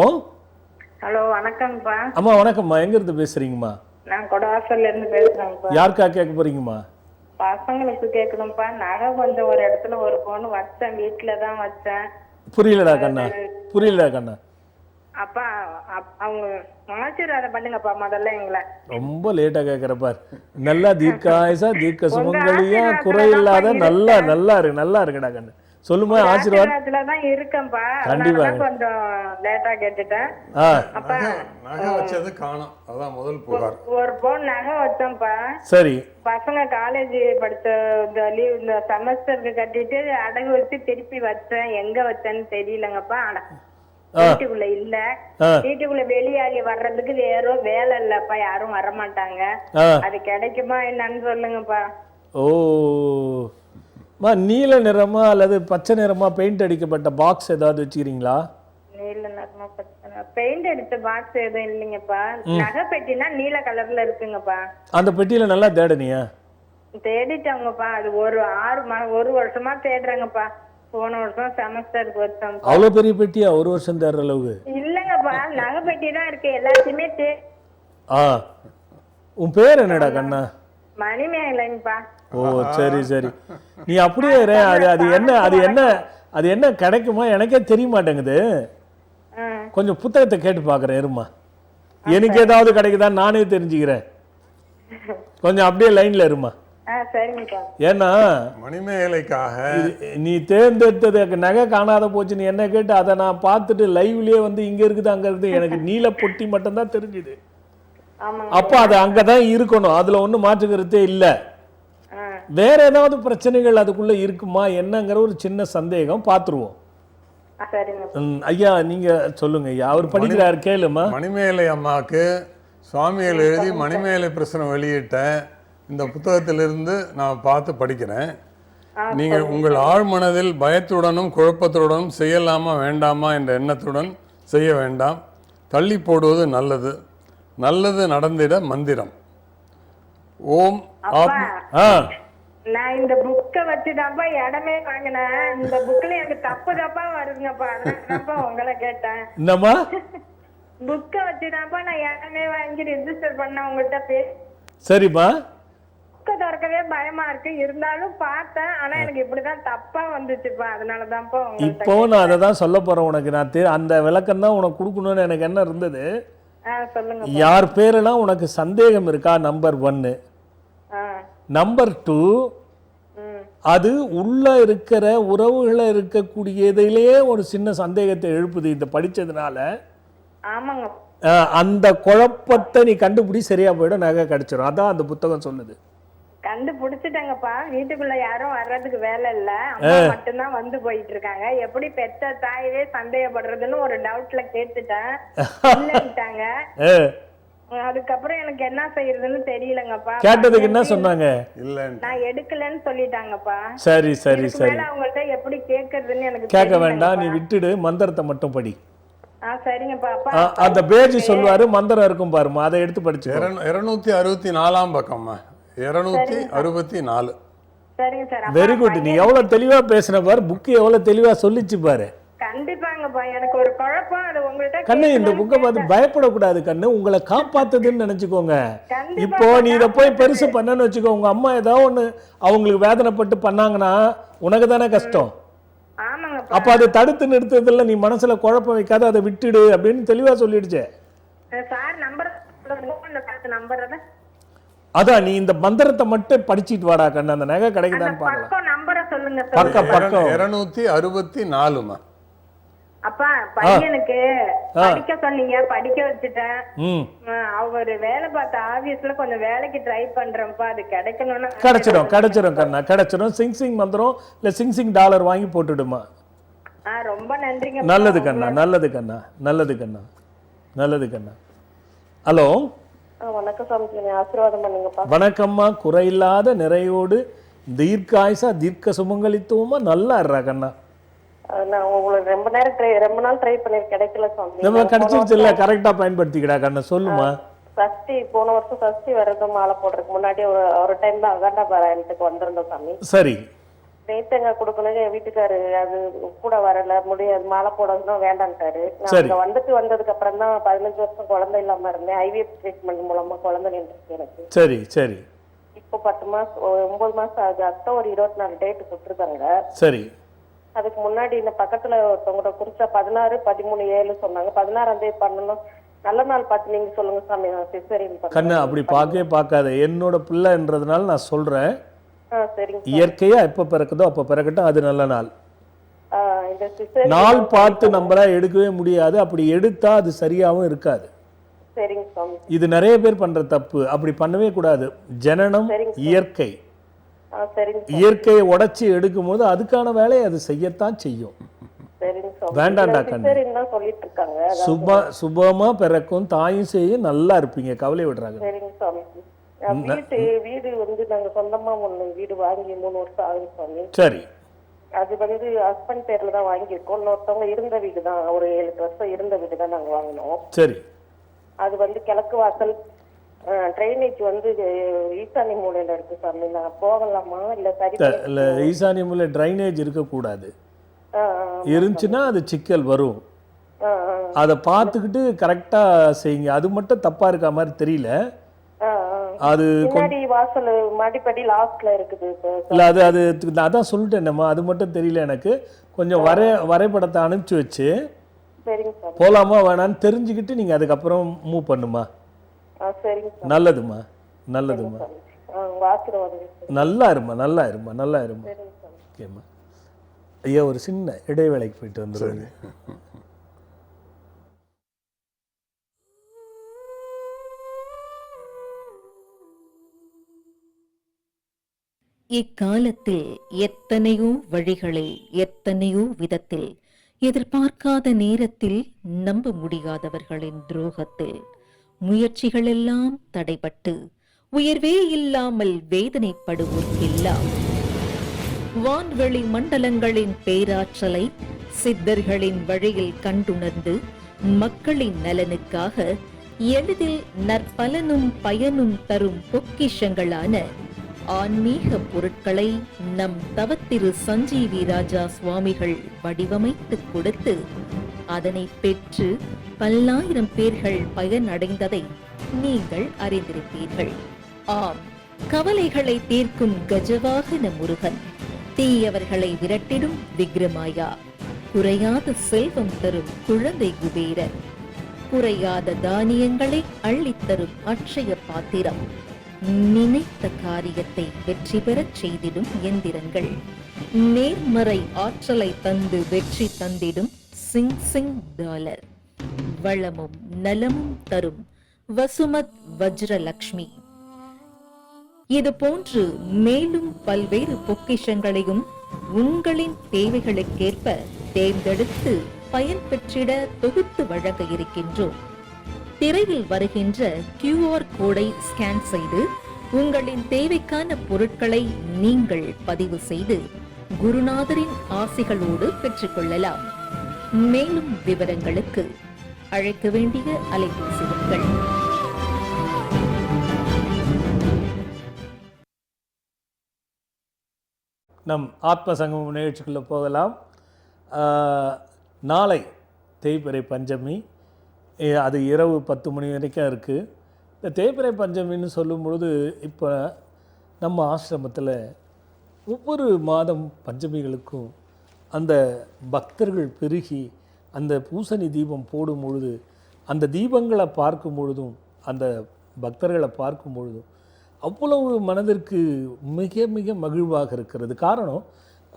ஹலோ, வணக்கம்ப்பா. அம்மா வணக்கம்மா, எங்கேருந்து பேசுகிறீங்கம்மா? நான் கொடவாசல்ல இருந்து பேசுகிறேன்ப்பா. யாருக்கா கேட்க போகிறீங்கம்மா? பசங்களுக்கு கேட்கணும்ப்பா. நகை கொஞ்சம் ஒரு இடத்துல ஒரு பவுன் வச்சேன், வீட்டில் தான் வச்சேன். புரியலடா கண்ணா, புரியலடா கண்ணா. அப்பா அவங்க ஆசீர்வாதம் பண்ணுங்கப்பா முதல்ல எங்களை. ரொம்ப லேட்டா கேட்குறப்பார். நல்லா தீர்க்காயசா தீர்க்க சுமங்கலியா குறையில்லாத நல்லா நல்லா இருக்கு, நல்லா இருக்குடா கண்ணு. சொல்லுமா, ஆசீர்வாதத்துல தான் இருக்கேன்ப்பா. கண்டிப்பா கொஞ்சம் லேட்டா கேட்டுட்டேன். அப்பா நகை வச்சது காணோம், அதான் முதல் புகார். ஒரு பவுன் நகை வச்சோம்ப்பா. சரி. பசங்க காலேஜ் படிச்ச இந்த லீவ் இந்த செமஸ்டருக்கு கட்டிட்டு அடகு வச்சு திருப்பி வச்சேன். எங்க வச்சேன்னு தெரியலங்கப்பா. வீட்டுக்குள்ள இல்ல, வீட்டுக்குள்ள வெளியாகி வர்றதுக்கு வேற வேலை இல்லப்பா, யாரும் வரமாட்டாங்க. அது கிடைக்குமா என்னன்னு சொல்லுங்கப்பா. ஓ, நீல நிறமா அல்லது பச்சை நிறமா பெயிண்ட் அடிக்கப்பட்ட பாக்ஸ் ஏதாவது வச்சுக்கிறீங்களா? நீல நிறமா பெயிண்ட் அடிச்ச பாக்ஸ் எதுவும் இல்லைங்கப்பா. நகை பெட்டினா நீல கலர்ல இருக்குங்கப்பா. அந்த பெட்டியில நல்லா தேடனியா? தேடிட்டாங்கப்பா. அது ஒரு வருஷமா தேடுறாங்கப்பா. போன வருஷம் செமஸ்டருக்கு வச்சோம். அவ்வளவு பெரிய பெட்டியா ஒரு வருஷம் தேடுற அளவுக்கு? இல்லங்கப்பா, நகை பெட்டி தான் இருக்கு, எல்லாத்தையுமே உன் பேர் என்னடா கண்ணா? மணிமேகலைங்கப்பா. ஓ சரி சரி, நீ அப்படியே அது என்ன கிடைக்குமா எனக்கே தெரிய மாட்டேங்குது. கொஞ்சம் புத்தகத்தை கேட்டு பாக்குறேன் இருமா, எனக்கு ஏதாவது கிடைக்குதா நானே தெரிஞ்சுக்கிறேன். கொஞ்சம் அப்படியே லைன்ல இருமா. ஏன்னா மணிமேகலைக்காக நீ தேர்ந்தெடுத்தது நகை காணாத போச்சு, நீ என்ன கேட்டு அதை நான் பார்த்துட்டு லைவ்லயே வந்து இங்க இருக்குது அங்க இருக்குது, எனக்கு நீல பொட்டி மட்டும் தான் தெரிஞ்சுது. அப்ப அது அங்கதான் இருக்கணும், அதுல ஒண்ணும் மாற்றுக்கிறதே இல்ல. வேற ஏதாவது பிரச்சனைகள் அதுக்குள்ள இருக்குமா என்னங்கிற ஒரு சின்ன சந்தேகம், பாத்துருவோம். ஐயா நீங்க சொல்லுங்க ஐயா, அவர் படிக்கிறார் கேளுமா. மணிமேகலை அம்மாவுக்கு சுவாமிகள் எழுதி மணிமேகலை பிரசனம் வெளியிட்ட இந்த புத்தகத்திலிருந்து நான் பார்த்து படிக்கிறேன். நீங்கள் உங்கள் ஆழ்மனதில் பயத்துடனும் குழப்பத்துடனும் செய்யலாமா வேண்டாமா என்ற எண்ணத்துடன் செய்ய வேண்டாம். தள்ளி போடுவது நல்லது, நல்லது நடந்திட மந்திரம். ஓம் நான் இந்த புக்கை வச்சுதான்ப்பா இடமே வாங்கினேன். இந்த புக்ல எனக்கு தப்பு தப்பா வருதுங்கப்பா, அதனாலப்பா உங்களை கேட்டேன். என்னம்மா? புக்கை வச்சுதான்ப்பா நான் இடமே வாங்கி ரெஜிஸ்டர் பண்ண உங்கள்கிட்ட பேச. சரிப்பா. புக்கை திறக்கவே பயமா இருக்கு, இருந்தாலும் பார்த்தேன். ஆனா எனக்கு இப்படிதான் தப்பா வந்துச்சுப்பா, அதனாலதான்ப்பா இப்போ நான் அதை தான் சொல்ல போறேன் உனக்கு. நான் அந்த விளக்கம் தான் உனக்கு கொடுக்கணும்னு எனக்கு என்ன இருந்தது. சொல்லுங்க. யார் பேரெல்லாம் உனக்கு சந்தேகம் இருக்கா? நம்பர் 1. நம்பர் 2, அது உள்ள இருக்கிற உறவுகளை இருக்கக்கூடியதிலேயே ஒரு சின்ன சந்தேகத்தை எழுப்புது இந்த படிச்சதுனால. ஆமாங்க. அந்த குழப்பத்தை நீ கண்டுபிடி, சரியா போயிடும், நகை கிடைச்சிடும். அதான் அந்த புத்தகம் சொல்லுது. கண்டுபிடிச்சிட்டாங்கப்பா. வீட்டுக்குள்ள யாரும் வர்றதுக்கு வேலை இல்ல, அம்மா மட்டும்தான் வந்து போயிட்டு இருக்காங்க. எப்படி பெத்த தாயவே சந்தேகப்படுறதுன்னு ஒரு டவுட்ல கேட்டுட்டேன், இல்லன்ட்டாங்க. அதுக்கப்புறம் எனக்கு என்ன செய்யறதுன்னு தெரியலங்கப்பா. கேட்டதுக்கு என்ன சொன்னாங்க? இல்ல நான் எடுக்கலன்னு சொல்லிட்டாங்கப்பா. சரி சரி சரி, அவங்கள்ட்ட எப்படி கேக்குறதுன்னு எனக்கு கேட்க வேண்டாம், நீ விட்டுடு, மந்திரத்தை மட்டும் படி. சரிங்கப்பா. அந்த பேஜ் சொல்லுவாரு, மந்திரம் இருக்கும் பாருமா, அதை எடுத்து படிச்சு. 264ஆம் பக்கம்மா, 264. சரிங்க சார். Very good. நீ எவ்வளவு தெளிவா பேசுன பாரு, புக்கு எவ்வளவு தெளிவா சொல்லிச்சு பாரு. கண்டிப்பாங்கப்பா. எனக்கு ஒரு குழப்பம், அது உங்கள்ட்ட கண்ணு இந்த புக்கை பார்த்து பயப்படக்கூடாது கண்ணு, உங்களை காப்பாத்துதுன்னு நினைச்சுக்கோங்க. இப்போ நீ இதை போய் பெருசு பண்ணன்னு வச்சுக்கோ, உங்க அம்மா ஏதாவது ஒண்ணு அவங்களுக்கு வேதனைப்பட்டு பண்ணாங்கன்னா உனக்கு தானே கஷ்டம். அப்ப அதை தடுத்து நிறுத்துறதுல நீ மனசுல குழப்பம் வைக்காத, அதை விட்டுடு அப்படின்னு தெளிவா சொல்லிடுச்சே. அதான் நீ இந்த மந்திரத்தை மட்டும் படிச்சிட்டு வாடா கண்ணு, அந்த நகை கிடைக்குதான்னு பாக்கலாம். பக்கம் பக்கம் 264மா. அப்பா பையனுக்கு படிக்க சொன்னீங்க, படிக்க வச்சுட்டேன். அவரு வேலை பார்த்த ஆபீஸ்ல கொஞ்சம் வேலைக்கு ட்ரை பண்றேன்ப்பா, அது கிடைக்கணும்னா கிடைச்சிடும் கண்ணா, கிடைச்சிடும். சிங் மந்திரம் இல்ல சிங் டாலர் வாங்கி போட்டுடுமா. ரொம்ப நன்றிங்க. நல்லது கண்ணா, நல்லது கண்ணா, நல்லது கண்ணா, நல்லது கண்ணா. ஹலோ, வணக்கம் சாமி, ஆசீர்வாதம் பண்ணுங்கப்பா. வணக்கம்மா. குறையில்லாத நிறையோடு தீர்க்காயுசா தீர்க்க சுமங்கலித்துவமா நல்லா இருறா கண்ணா. நான் உங்களுக்கு ரொம்ப நாள் ட்ரை பண்ணி கிடைக்கல சாமி. நம்ம கிடைச்சிருச்சு இல்ல, கரெக்டா பயன்படுத்திக்கடா கண்ணா. சொல்லுமா. சஷ்டி, போன வருஷம் சஷ்டி வரது மாலை போடுறதுக்கு முன்னாடி ஒரு டைம் தான் அகாண்டா பாராயணத்துக்கு வந்திருந்தோம் சாமி. சரி. நேத்தங்க கொடுக்கணும், என் வீட்டுக்காரு அது கூட வரல, முடியாது மாலை போடணும்னா வேண்டான்ட்டாரு. நான் வந்ததுக்கு அப்புறம் தான் 15 வருஷம் குழந்தை இல்லாம இருந்தேன். ஐவிஎஃப் ட்ரீட்மெண்ட் மூலமா குழந்தை நின்றுச்சு எனக்கு. சரி சரி. இப்போ 10 மாசம் 9 மாசம் ஆகுது. அக்டோபர் 24 டேட் கொடுத்துருக்காங்க. சரி. அதுக்கு முன்னாடி இந்த பக்கத்துல ஒருத்தவங்க குறிச்சா 16, 13, 7 சொன்னாங்க. 16ஆம் தேதி பண்ணணும். நல்ல நாள் பார்த்து நீங்க சொல்லுங்க சாமி. சிசேரியன் கண்ணு அப்படி பார்க்காத, என்னோட பிள்ளைன்றதுனால நான் சொல்றேன். சரிங்க. இயற்கையா எப்ப பிறக்குதோ அப்ப பிறக்கட்டும், அது நல்ல நாள். நாள் பார்த்து நம்மளா எடுக்கவே முடியாது, அப்படி எடுத்தா அது சரியாவும் இருக்காது. சரிங்க சாமி. இது நிறைய பேர் பண்ற தப்பு, அப்படி பண்ணவே கூடாது. ஜனனம் இயற்கை, இயற்கையை உடைச்சி எடுக்கும் போது அதுக்கான வேலையை அது செய்யத்தான் செய்யும். வேண்டாண்டா கண்ணு. சுபமா பிறக்கும், தாயும் செய்யும், நல்லா இருப்பீங்க, கவலை விடுறாங்க. வீடு வந்து நாங்க சொந்தமா ஒண்ணு வீடு வாங்கி 3 வருஷம் ஆகுது சாமி. சரி. அது வந்து ஹஸ்பண்ட் பேர்ல தான் வாங்கியிருக்கோம். இன்னொருத்தவங்க இருந்த வீடு தான், ஒரு 7 வருஷம் இருந்த வீடு தான் நாங்க வாங்கினோம். சரி. அது வந்து கிழக்கு வாசல், ட்ரைனேஜ் வந்து ஈசானி மூலையில இருக்கு சாமி. நான் போகலாமா இல்ல? சரி இல்ல, ஈசானி மூலை ட்ரைனேஜ் இருக்கக்கூடாது. இருந்துச்சுன்னா அது சிக்கல் வரும். அதை பார்த்துக்கிட்டு கரெக்டா செய்யுங்க. அது மட்டும் தப்பா இருக்க மாதிரி தெரியல. அது வாசல் மாடிப்படி லாஸ்ட்ல இருக்குது. இல்ல, அது அதான் சொல்லிட்டேன்மா, அது மட்டும் தெரியல எனக்கு. கொஞ்சம் வரைபடத்தை அனுப்பிச்சு வச்சு போலாமா வேணான்னு தெரிஞ்சுக்கிட்டு நீங்க அதுக்கப்புறம் மூவ் பண்ணுமா. நல்லதுமா, நல்லதுமா. நல்லா இருமா, நல்லா இருமா, நல்லா இருமா. ஓகேம்மா. ஐயா ஒரு சின்ன இடைவேளைக்கு போயிட்டு வந்துடுங்க. இக்காலத்தில் எத்தனையோ வழிகளில், எத்தனையோ விதத்தில், எதிர்பார்க்காத நேரத்தில், நம்ப முடியாதவர்களின் துரோகத்தில் முயற்சிகளெல்லாம் தடைபட்டு உயர்வே இல்லாமல் வேதனைப்படுவோர்க்கெல்லாம் வான்வெளி மண்டலங்களின் பேராற்றலை சித்தர்களின் வழியில் கண்டுணர்ந்து மக்களின் நலனுக்காக எளிதில் நற்பலனும் பயனும் தரும் பொக்கிஷங்களான ஆன்மீக பொருட்களை நம் தவத்திரு சஞ்சீவி ராஜா சுவாமிகள் வடிவமைத்து கொடுத்து அதனை பெற்று பல்லாயிரம் பேர்கள் பயனடைந்ததை நீங்கள் அறிந்திருப்பீர்கள். ஆம், கவலைகளை தீர்க்கும் கஜவாகன முருகன், தீயவர்களை விரட்டிடும் விக்ரமாயா, குறையாத செல்வம் தரும் குழந்தை குபேரன், குறையாத தானியங்களை அள்ளித்தரும் அட்சய பாத்திரம், நினைத்த காரியத்தை வெற்றி பெறச் செய்திடும் எந்திரங்கள், நேர்மறை ஆற்றலை தந்து வெற்றி தந்திடும் சிங் சிங் டாலர், வளமும் நலமும் தரும் வசுமத் வஜ்ரலக்ஷ்மி. இது போன்று மேலும் பல்வேறு பொக்கிஷங்களையும் உங்களின் தேவைகளுக்கேற்ப தேர்ந்தெடுத்து பயன்பெற்றிட தொகுத்து வழங்க இருக்கின்றோம். திரையில் வருகின்ற QR கோடை ஸ்கேன் செய்து உங்களின் தேவைக்கான பொருட்களை நீங்கள் பதிவு செய்து குருநாதரின் ஆசிகளோடு பெற்றுக்கொள்ளலாம். மேலும் விவரங்களுக்கு அழைக்க வேண்டிய அலைபேசி எண்கள். நம் ஆத்ம சங்கமம் நிகழ்ச்சிக்குள்ளே போகலாம். நாளை தேய்பிறை பஞ்சமி, அது இரவு 10 மணி வரைக்கும் இருக்குது. இந்த தேய்பிறை பஞ்சமின்னு சொல்லும் பொழுது இப்போ நம்ம ஆசிரமத்தில் ஒவ்வொரு மாதம் பஞ்சமிகளுக்கும் அந்த பக்தர்கள் பெருகி அந்த பூசணி தீபம் போடும் பொழுது, அந்த தீபங்களை பார்க்கும் பொழுதும், அந்த பக்தர்களை பார்க்கும் பொழுதும் அவ்வளவு மனதிற்கு மிக மிக மகிழ்வாக இருக்கிறது. காரணம்,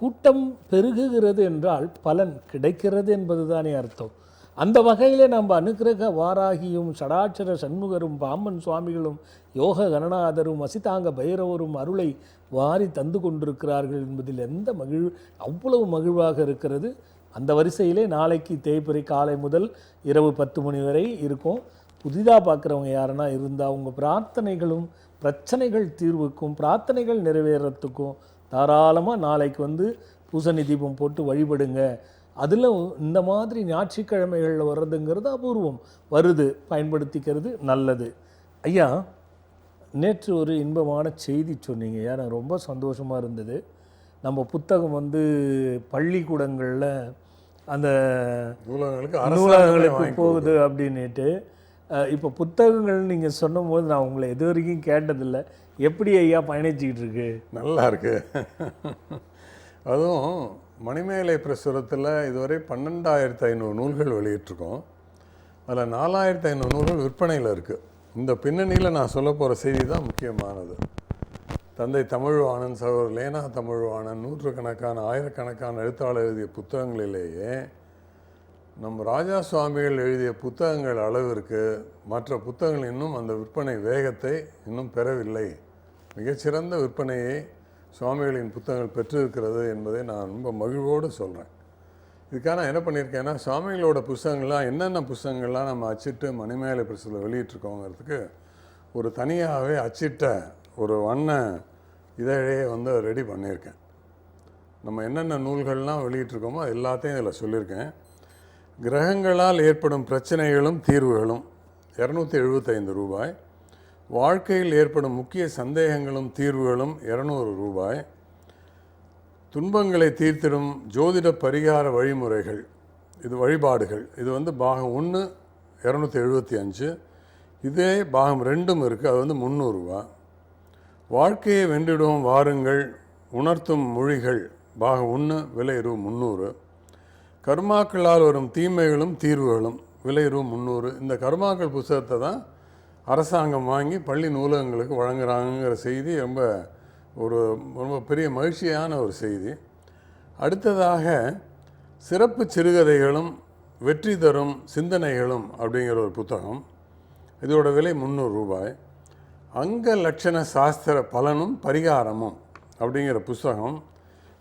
கூட்டம் பெருகுகிறது என்றால் பலன் கிடைக்கிறது என்பது தானே அர்த்தம். அந்த வகையில் நம்ம அனுக்கிரக வாராகியும் ஷடாட்சர சண்முகரும் பாம்பன் சுவாமிகளும் யோக கணநாதரும் அசிதாங்க பைரவரும் அருளை வாரி தந்து கொண்டிருக்கிறார்கள் என்பதில் எந்த அவ்வளவு மகிழ்வாக இருக்கிறது. அந்த வரிசையிலே நாளைக்கு தேய்பிறை காலை முதல் இரவு 10 மணி வரை இருக்கும். புதிதாக பார்க்குறவங்க யாருன்னா இருந்தால் உங்கள் பிரார்த்தனைகளும் பிரச்சனைகள் தீர்வுக்கும் பிரார்த்தனைகள் நிறைவேறத்துக்கும் தாராளமாக நாளைக்கு வந்து பூசணி தீபம் போட்டு வழிபடுங்க. அதில் இந்த மாதிரி ஞாயிற்றுக்கிழமைகளில் வர்றதுங்கிறது அபூர்வம், வருது, பயன்படுத்திக்கிறது நல்லது. ஐயா, நேற்று ஒரு இன்பமான செய்தி சொன்னீங்க. எனக்கு ரொம்ப சந்தோஷமாக இருந்தது. நம்ம புத்தகம் வந்து பள்ளிக்கூடங்களில் அந்த நூலகங்களுக்கு போகுது அப்படின்ட்டு. இப்போ புத்தகங்கள் நீங்கள் சொன்னும் போது நான் உங்களை எது வரைக்கும் கேட்டதில்லை. எப்படி ஐயா பயணிச்சுக்கிட்டு இருக்கு? நல்லா இருக்கு. அதுவும் மணிமேகலை பிரசுரத்தில் இதுவரை 12,500 நூல்கள் வெளியிட்டிருக்கோம். அதில் 4,500 நூல்கள் விற்பனையில் இருக்குது. இந்த பின்னணியில் நான் சொல்ல போகிற செய்தி தான் முக்கியமானது. தந்தை தமிழ்வாணன், சகோதரர் லேனா தமிழ்வாணன், நூற்றுக்கணக்கான ஆயிரக்கணக்கான எழுத்தாளர் எழுதிய புத்தகங்களிலேயே நம் ராஜா சுவாமிகள் எழுதிய புத்தகங்கள் அளவிற்கு மற்ற புத்தகங்கள் இன்னும் அந்த விற்பனை வேகத்தை இன்னும் பெறவில்லை. மிகச்சிறந்த விற்பனையை சுவாமிகளின் புத்தகங்கள் பெற்றிருக்கிறது என்பதை நான் ரொம்ப மகிழ்வோடு சொல்கிறேன். இதுக்காக நான் என்ன பண்ணியிருக்கேன்னா, சுவாமிகளோட புத்தகங்கள்லாம் என்னென்ன புத்தகங்கள்லாம் நம்ம அச்சிட்டு மணிமேகலை பிரசுரத்தில் வெளியிட்டிருக்கோங்கிறதுக்கு ஒரு தனியாகவே அச்சிட்ட ஒரு வண்ண இதழையே வந்து ரெடி பண்ணியிருக்கேன். நம்ம என்னென்ன நூல்கள்லாம் வெளியிட்டிருக்கோமோ எல்லாத்தையும் இதில் சொல்லியிருக்கேன். கிரகங்களால் ஏற்படும் பிரச்சனைகளும் தீர்வுகளும் 275 ரூபாய். வாழ்க்கையில் ஏற்படும் முக்கிய சந்தேகங்களும் தீர்வுகளும் 200 ரூபாய். துன்பங்களை தீர்த்திடும் ஜோதிட பரிகார வழிமுறைகள், இது வழிபாடுகள், இது வந்து பாகம் 1 275. இதே பாகம் 2ம் இருக்குது, அது வந்து 300 ரூபா. வாழ்க்கையை வென்றிடுவோம் வாருங்கள் உணர்த்தும் மொழிகள் பாகம் 1 விலை ரூ. 300. கர்மாக்களால் வரும் தீமைகளும் தீர்வுகளும் விலை ரூ. 300. இந்த கர்மாக்கள் புத்தகத்தை தான் அரசாங்கம் வாங்கி பள்ளி நூலகங்களுக்கு வழங்குறாங்கிற செய்தி ரொம்ப பெரிய மகிழ்ச்சியான ஒரு செய்தி. அடுத்ததாக சிறப்பு சிறுகதைகளும் வெற்றி தரும் சிந்தனைகளும் அப்படிங்கிற ஒரு புத்தகம், இதோட விலை 300 ரூபாய். அங்க லட்சண சாஸ்திர பலனும் பரிகாரமும் அப்படிங்கிற புத்தகம்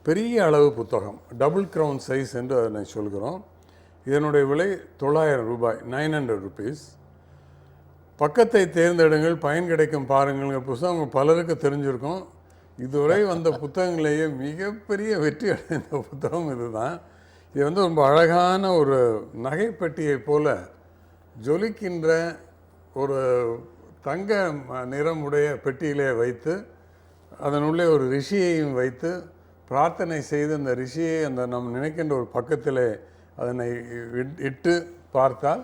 பெரிய அளவு புத்தகம், டபுள் க்ரௌன் சைஸ் என்று அதனை சொல்கிறோம். இதனுடைய விலை 900 ரூபாய், 900 rupees. பக்கத்தை தேர்ந்தெடுங்கள், பயன் கிடைக்கும் பாருங்கள்ங்கிற புத்தகம் பலருக்கு தெரிஞ்சிருக்கும். இதுவரை வந்த புத்தகங்களையே மிகப்பெரிய வெற்றி அடைந்த புத்தகம் இதுதான். இது வந்து ரொம்ப அழகான ஒரு நகைப்பெட்டியை போல ஜொலிக்கின்ற ஒரு தங்க நிறமுடைய பெட்டியிலே வைத்து அதனுள்ளே ஒரு ரிஷியையும் வைத்து பிரார்த்தனை செய்து அந்த ரிஷியை அந்த நம் நினைக்கின்ற ஒரு பக்கத்திலே அதனை இட்டு பார்த்தால்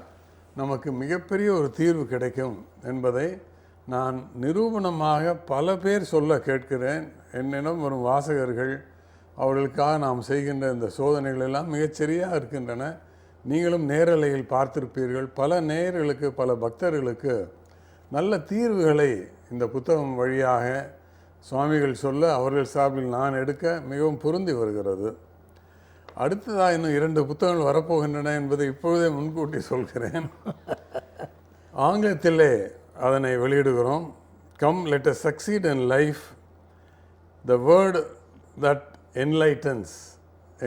நமக்கு மிகப்பெரிய ஒரு தீர்வு கிடைக்கும் என்பதை நான் நிரூபணமாக பல பேர் சொல்ல கேட்கிறேன். என்னிடம் வரும் வாசகர்கள், அவர்களுக்காக நாம் செய்கின்ற இந்த சோதனைகள் எல்லாம் மிகச்சரியாக இருக்கின்றன, நீங்களும் நேரலையில் பார்த்திருப்பீர்கள். பல நேயர்களுக்கு, பல பக்தர்களுக்கு நல்ல தீர்வுகளை இந்த புத்தகம் வழியாக சுவாமிகள் சொல்ல, அவர்கள் சார்பில் நான் எடுக்க மிகவும் பொருந்தி வருகிறது. அடுத்ததாக இன்னும் 2 புத்தகங்கள் வரப்போகின்றன என்பதை இப்பொழுதே முன்கூட்டி சொல்கிறேன். ஆங்கிலத்திலே அதனை வெளியிடுகிறோம். Come let us succeed in life, the word that enlightens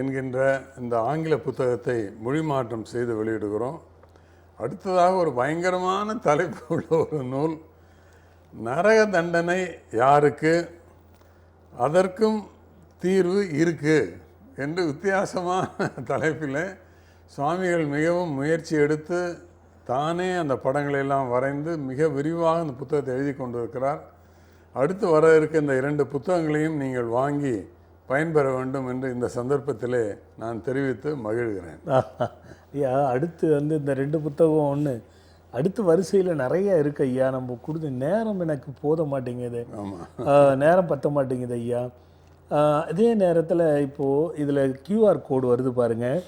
என்கின்ற இந்த ஆங்கில புத்தகத்தை மொழிமாற்றம் செய்து வெளியிடுகிறோம். அடுத்ததாக ஒரு பயங்கரமான தலைப்பு உள்ள ஒரு நூல், நரக தண்டனை யாருக்கு, அதற்கும் தீர்வு இருக்கு என்று வித்தியாசமான தலைப்பில் சுவாமிகள் மிகவும் முயற்சி எடுத்து தானே அந்த படங்களெல்லாம் வரைந்து மிக விரிவாக அந்த புத்தகத்தை எழுதி கொண்டிருக்கிறார். அடுத்து வர இருக்க இந்த 2 புத்தகங்களையும் நீங்கள் வாங்கி பயன்பெற வேண்டும் என்று இந்த சந்தர்ப்பத்திலே நான் தெரிவித்து மகிழ்கிறேன். ஐயா, அடுத்து வந்து இந்த 2 புத்தகம் ஒன்று அடுத்து வரிசையில் நிறைய இருக்கு ஐயா. நம்ம கொடுத்த நேரம் எனக்கு போத மாட்டேங்குது. நேரம் பத்த மாட்டேங்குது ஐயா. அதே நேரத்தில் இப்போது இதில் QR கோடு வருது பாருங்கள்.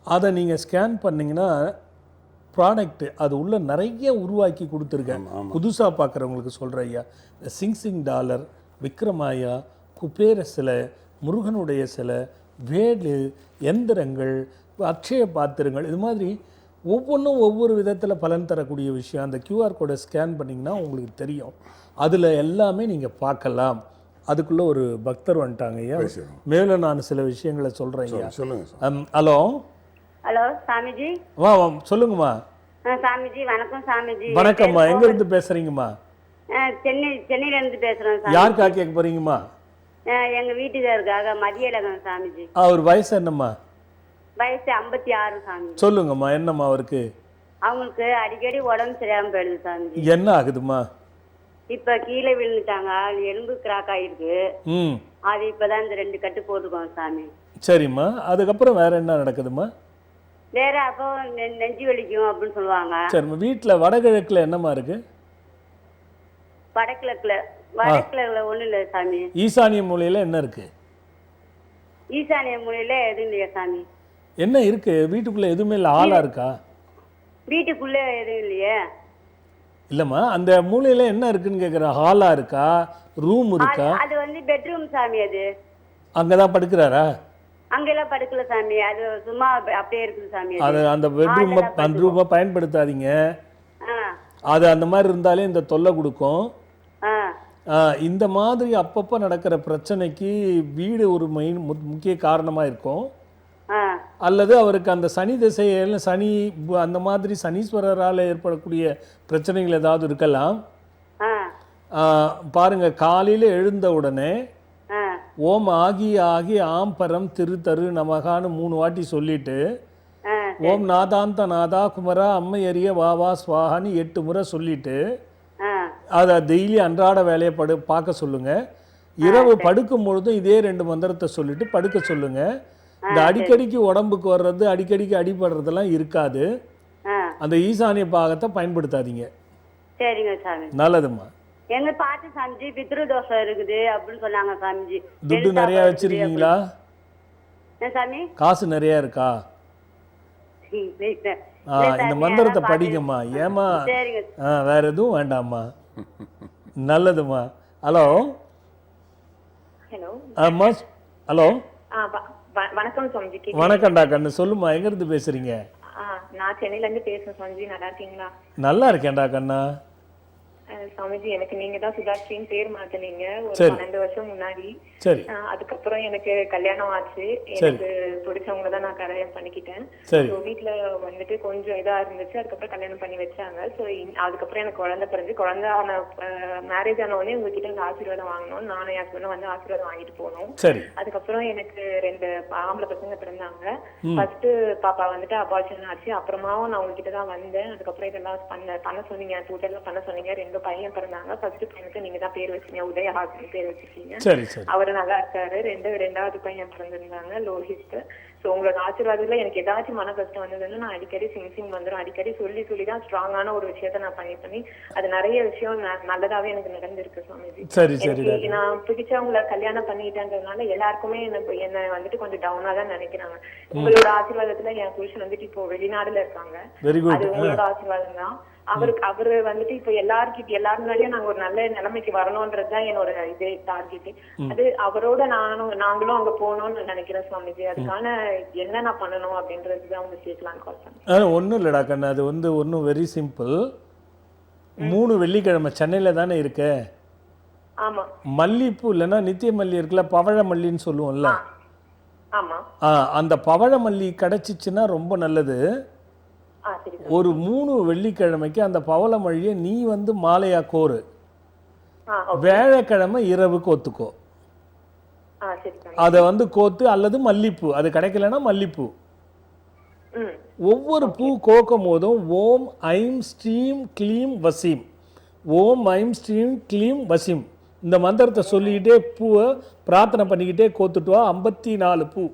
அதை நீங்கள் ஸ்கேன் பண்ணிங்கன்னா ப்ராடக்ட்டு அது உள்ள நிறைய உருவாக்கி கொடுத்துருக்கேன். புதுசாக பார்க்குறவங்களுக்கு சொல்கிறேன் ஐயா. இந்த சிங் டாலர், விக்ரமாயா, குபேர சிலை, முருகனுடைய சிலை, வேடு, எந்திரங்கள், அக்ஷய பாத்திரங்கள், இது மாதிரி ஒவ்வொன்றும் ஒவ்வொரு விதத்தில் பலன் தரக்கூடிய விஷயம். அந்த QR கோடை ஸ்கேன் பண்ணிங்கன்னா உங்களுக்கு தெரியும். அதில் எல்லாமே நீங்கள் பார்க்கலாம். அதுக்குள்ளே ஒரு பக்தர் வந்துட்டாங்க ஐயா. மேலும் நான் சில விஷயங்களை சொல்கிறேன் ஐயா. Hello hello Swamiji. வா சொல்லுங்கம்மா. சாமிஜி வணக்கம். சாமிஜி வணக்கம்மா. எங்கேருந்து பேசுகிறீங்கம்மா? சென்னையிலேருந்து பேசுகிறேன். யாருக்காக கேட்க போகிறீங்கம்மா? எங்கள் வீட்டுக்காருக்காக மதியழகன் சாமிஜி. அவர் வயசு என்னம்மா? வயசு 56 சாமி. சொல்லுங்கம்மா, என்னம்மா அவருக்கு? அவங்களுக்கு அடிக்கடி உடம்பு சரியாமல் போயிடுது சாமிஜி. என்ன ஆகுதுமா? இப்போ கீழே விழுந்துட்டாங்க, எலும்பு கிராக் ஆகிருக்கு. அது இப்போதான் இந்த 2 கட்டு போட்டுக்கோங்க சாமி. சரிம்மா, அதுக்கப்புறம் வேற என்ன நடக்குதுமா? வேற அப்போ நெஞ்சு வலிக்கும் அப்படின்னு சொல்லுவாங்க. சரிம்மா, வீட்டில் வடகிழக்குல என்னம்மா இருக்கு? வடகிழக்குல ஒன்றும் இல்லை சாமி. ஈசானிய மூலையில் என்ன இருக்கு? ஈசானிய மூலையில் எதுவும் இல்லையா சாமி? என்ன இருக்கு வீட்டுக்குள்ள? எதுவுமே இல்லை, ஆளா இருக்கா? வீட்டுக்குள்ள எதுவும் இல்லையே. இல்லம்மா, அந்த மூலையில என்ன இருக்குன்னு கேக்குற. ஹாலா இருக்கா, ரூம் இருக்கா? அது வந்து பெட்ரூம் சாமி. அது அங்கதான் படுக்கிறாரா? அங்கெல்லாம் படுக்கல சாமி, அது சும்மா அப்படியே இருக்குது சாமி. அது அந்த பெட்ரூமை பயன்படுத்தாதீங்க. அது அந்த மாதிரி இருந்தாலே இந்த தொல்லை கொடுக்கும். இந்த மாதிரி அப்பப்போ நடக்கிற பிரச்சனைக்கு வீடு ஒரு முக்கிய காரணமா இருக்கும். அல்லது அவருக்கு அந்த சனி திசையில் சனி அந்த மாதிரி சனீஸ்வரரால் ஏற்படக்கூடிய பிரச்சனைகள் ஏதாவது இருக்கலாம். பாருங்க, காலையில் எழுந்த உடனே ஓம் ஆகி ஆகி ஆம்பரம் திருத்தரு நமகான்னு 3 வாட்டி சொல்லிட்டு, ஓம் நாதாந்த நாதா குமரா அம்மை அறிய வாவா ஸ்வாஹான்னு 8 முறை சொல்லிட்டு அதை டெய்லி அன்றாட வேலையை பார்க்க சொல்லுங்க. இரவு படுக்கும் பொழுதும் இதே 2 மந்திரத்தை சொல்லிட்டு படுக்க சொல்லுங்க. இந்த அடிக்கடிக்கு உடம்புக்கு வர்றது, அடிக்கடிக்கு அடிபடுறதெல்லாம் இருக்காது. அந்த ஈசானிய பாகத்தை பயன்படுத்தாதீங்க. சரிங்க சாமி. நல்லதும்மா. எங்க பாட்டு சாமிஜி பித்ரு தோஷம் இருக்குது அப்படின்னு சொன்னாங்க சாமிஜி. துட்டு நிறைய வச்சிருக்கீங்களா சாமி? காசு நிறைய இருக்கா? இந்த மந்திரத்தை படிங்கம்மா. ஏமா வேற எதுவும் வேண்டாம்மா. நல்லதும்மா. ஹலோ அம்மா. ஹலோ வணக்கம் சாமிஜி. வணக்கம்டா கண்ணு. சொல்லுமா, எங்க இருந்து பேசுறீங்க? நான் சென்னையில இருந்து பேசுறேன் சாமிஜி. நல்லா இருக்கீங்களா? நல்லா இருக்கேன்டா கண்ணா. சாமிஜி, எனக்கு நீங்க தான் சுதாஸ்ரீன்னு பேர் மாத்தினீங்க ஒரு 12 வருஷம் முன்னாடி. சரி. அதுக்கப்புறம் எனக்கு கல்யாணம் ஆச்சு. எனக்கு பிடிச்சவங்க தான் நான் கல்யாணம் பண்ணிக்கிட்டேன். வீட்டுல வந்துட்டு கொஞ்சம் இதா இருந்துச்சு. அதுக்கப்புறம் கல்யாணம் பண்ணி வச்சாங்க. ஸோ அதுக்கப்புறம் எனக்கு குழந்தை பிறந்து, குழந்தை மேரேஜ் ஆன உடனே உங்ககிட்ட இந்த ஆசீர்வாதம் வாங்கணும். நானும் என் ஹஸ்பண்டும் வந்து ஆசீர்வாதம் வாங்கிட்டு போனோம். அதுக்கப்புறம் எனக்கு 2 ஆம்பளை பசங்க பிறந்தாங்க. ஃபர்ஸ்ட் பாப்பா வந்துட்டு அபார்ஷன் ஆச்சு. அப்புறமாவும் நான் உங்ககிட்ட தான் வந்தேன். அதுக்கப்புறம் இதெல்லாம் பண்ண சொன்னீங்க, டூட்டெல்லாம் பண்ண சொன்னீங்க. 2 பையன் பிறந்தாங்க. ஃபர்ஸ்ட் பையனுக்கு நீங்க தான் பேர் வச்சீங்க, உதயஹாசன் பேர் வச்சிருக்கீங்க. சரி சரி. அவரு நல்லா இருக்காரு. ரெண்டாவது பையன் பிறந்திருந்தாங்க, லோஹித். சோ உங்களோட ஆசீர்வாதத்துல எனக்கு ஏதாச்சும் மன கஷ்டம் வந்ததுன்னு நான் அடிக்கடி சிங் வந்துடும். அடிக்கடி சொல்லி தான் ஸ்ட்ராங்கான ஒரு விஷயத்த நான் பண்ணி அது நிறைய விஷயம் நல்லதாவே எனக்கு நடந்திருக்கு சுவாமிஜி. சரி சரி. நான் பிடிச்சவங்களை கல்யாணம் பண்ணிட்டேன்றதுனால எல்லாருக்குமே என்ன வந்துட்டு கொஞ்சம் டவுனா தான் நினைக்கிறாங்க. உங்களோட ஆசீர்வாதத்துல என் புருஷன் வந்துட்டு இப்போ வெளிநாடுல இருக்காங்க. அது உங்களோட ஆசீர்வாதம் தான். அவரு வந்துட்டு இப்ப எல்லாரும் முன்னாடியும் நாங்க ஒரு நல்ல நிலைமைக்கு வரணும்ன்றதுதான் என்னோட இதே டார்கெட். அது அவரோட நாங்களும் அங்க போகணும்னு நினைக்கிறேன் சுவாமிஜி. அதுக்கான என்ன நான் பண்ணணும் அப்படின்றதுதான் அவங்க கேட்கலாம் கால் பண்ணேன். ஒன்றும் இல்லடா கண்ணு, அது ஒன்றும் வெரி சிம்பிள். 3 வெள்ளிக்கிழமை சென்னையில தானே இருக்க? ஆமா. மல்லிப்பூ இல்லைன்னா நித்திய மல்லி இருக்குல்ல, பவழ மல்லின்னு சொல்லுவோம்ல, ஆமா, அந்த பவழ மல்லி கிடைச்சிச்சுன்னா ரொம்ப நல்லது. ஒரு 3 வெள்ளிக்கிழமைக்கு அந்த பவள மல்லியை நீ மாலையா கோரு, வியாழக்கிழமை இரவு கோத்துக்கோ. அதை கோத்து, அல்லது மல்லிப்பூ, அது கிடைக்கலன்னா மல்லிப்பூ. ஒவ்வொரு பூ கோக்கும் போதும் ஓம் ஐம் ஸ்ரீம் க்ளீம் வசீம், ஓம் ஐம் ஸ்ரீம் க்ளீம் வசீம் இந்த மந்திரத்தை சொல்லிக்கிட்டே பூவை பிரார்த்தனை பண்ணிக்கிட்டே கோத்துட்டு வா. 54 பூ.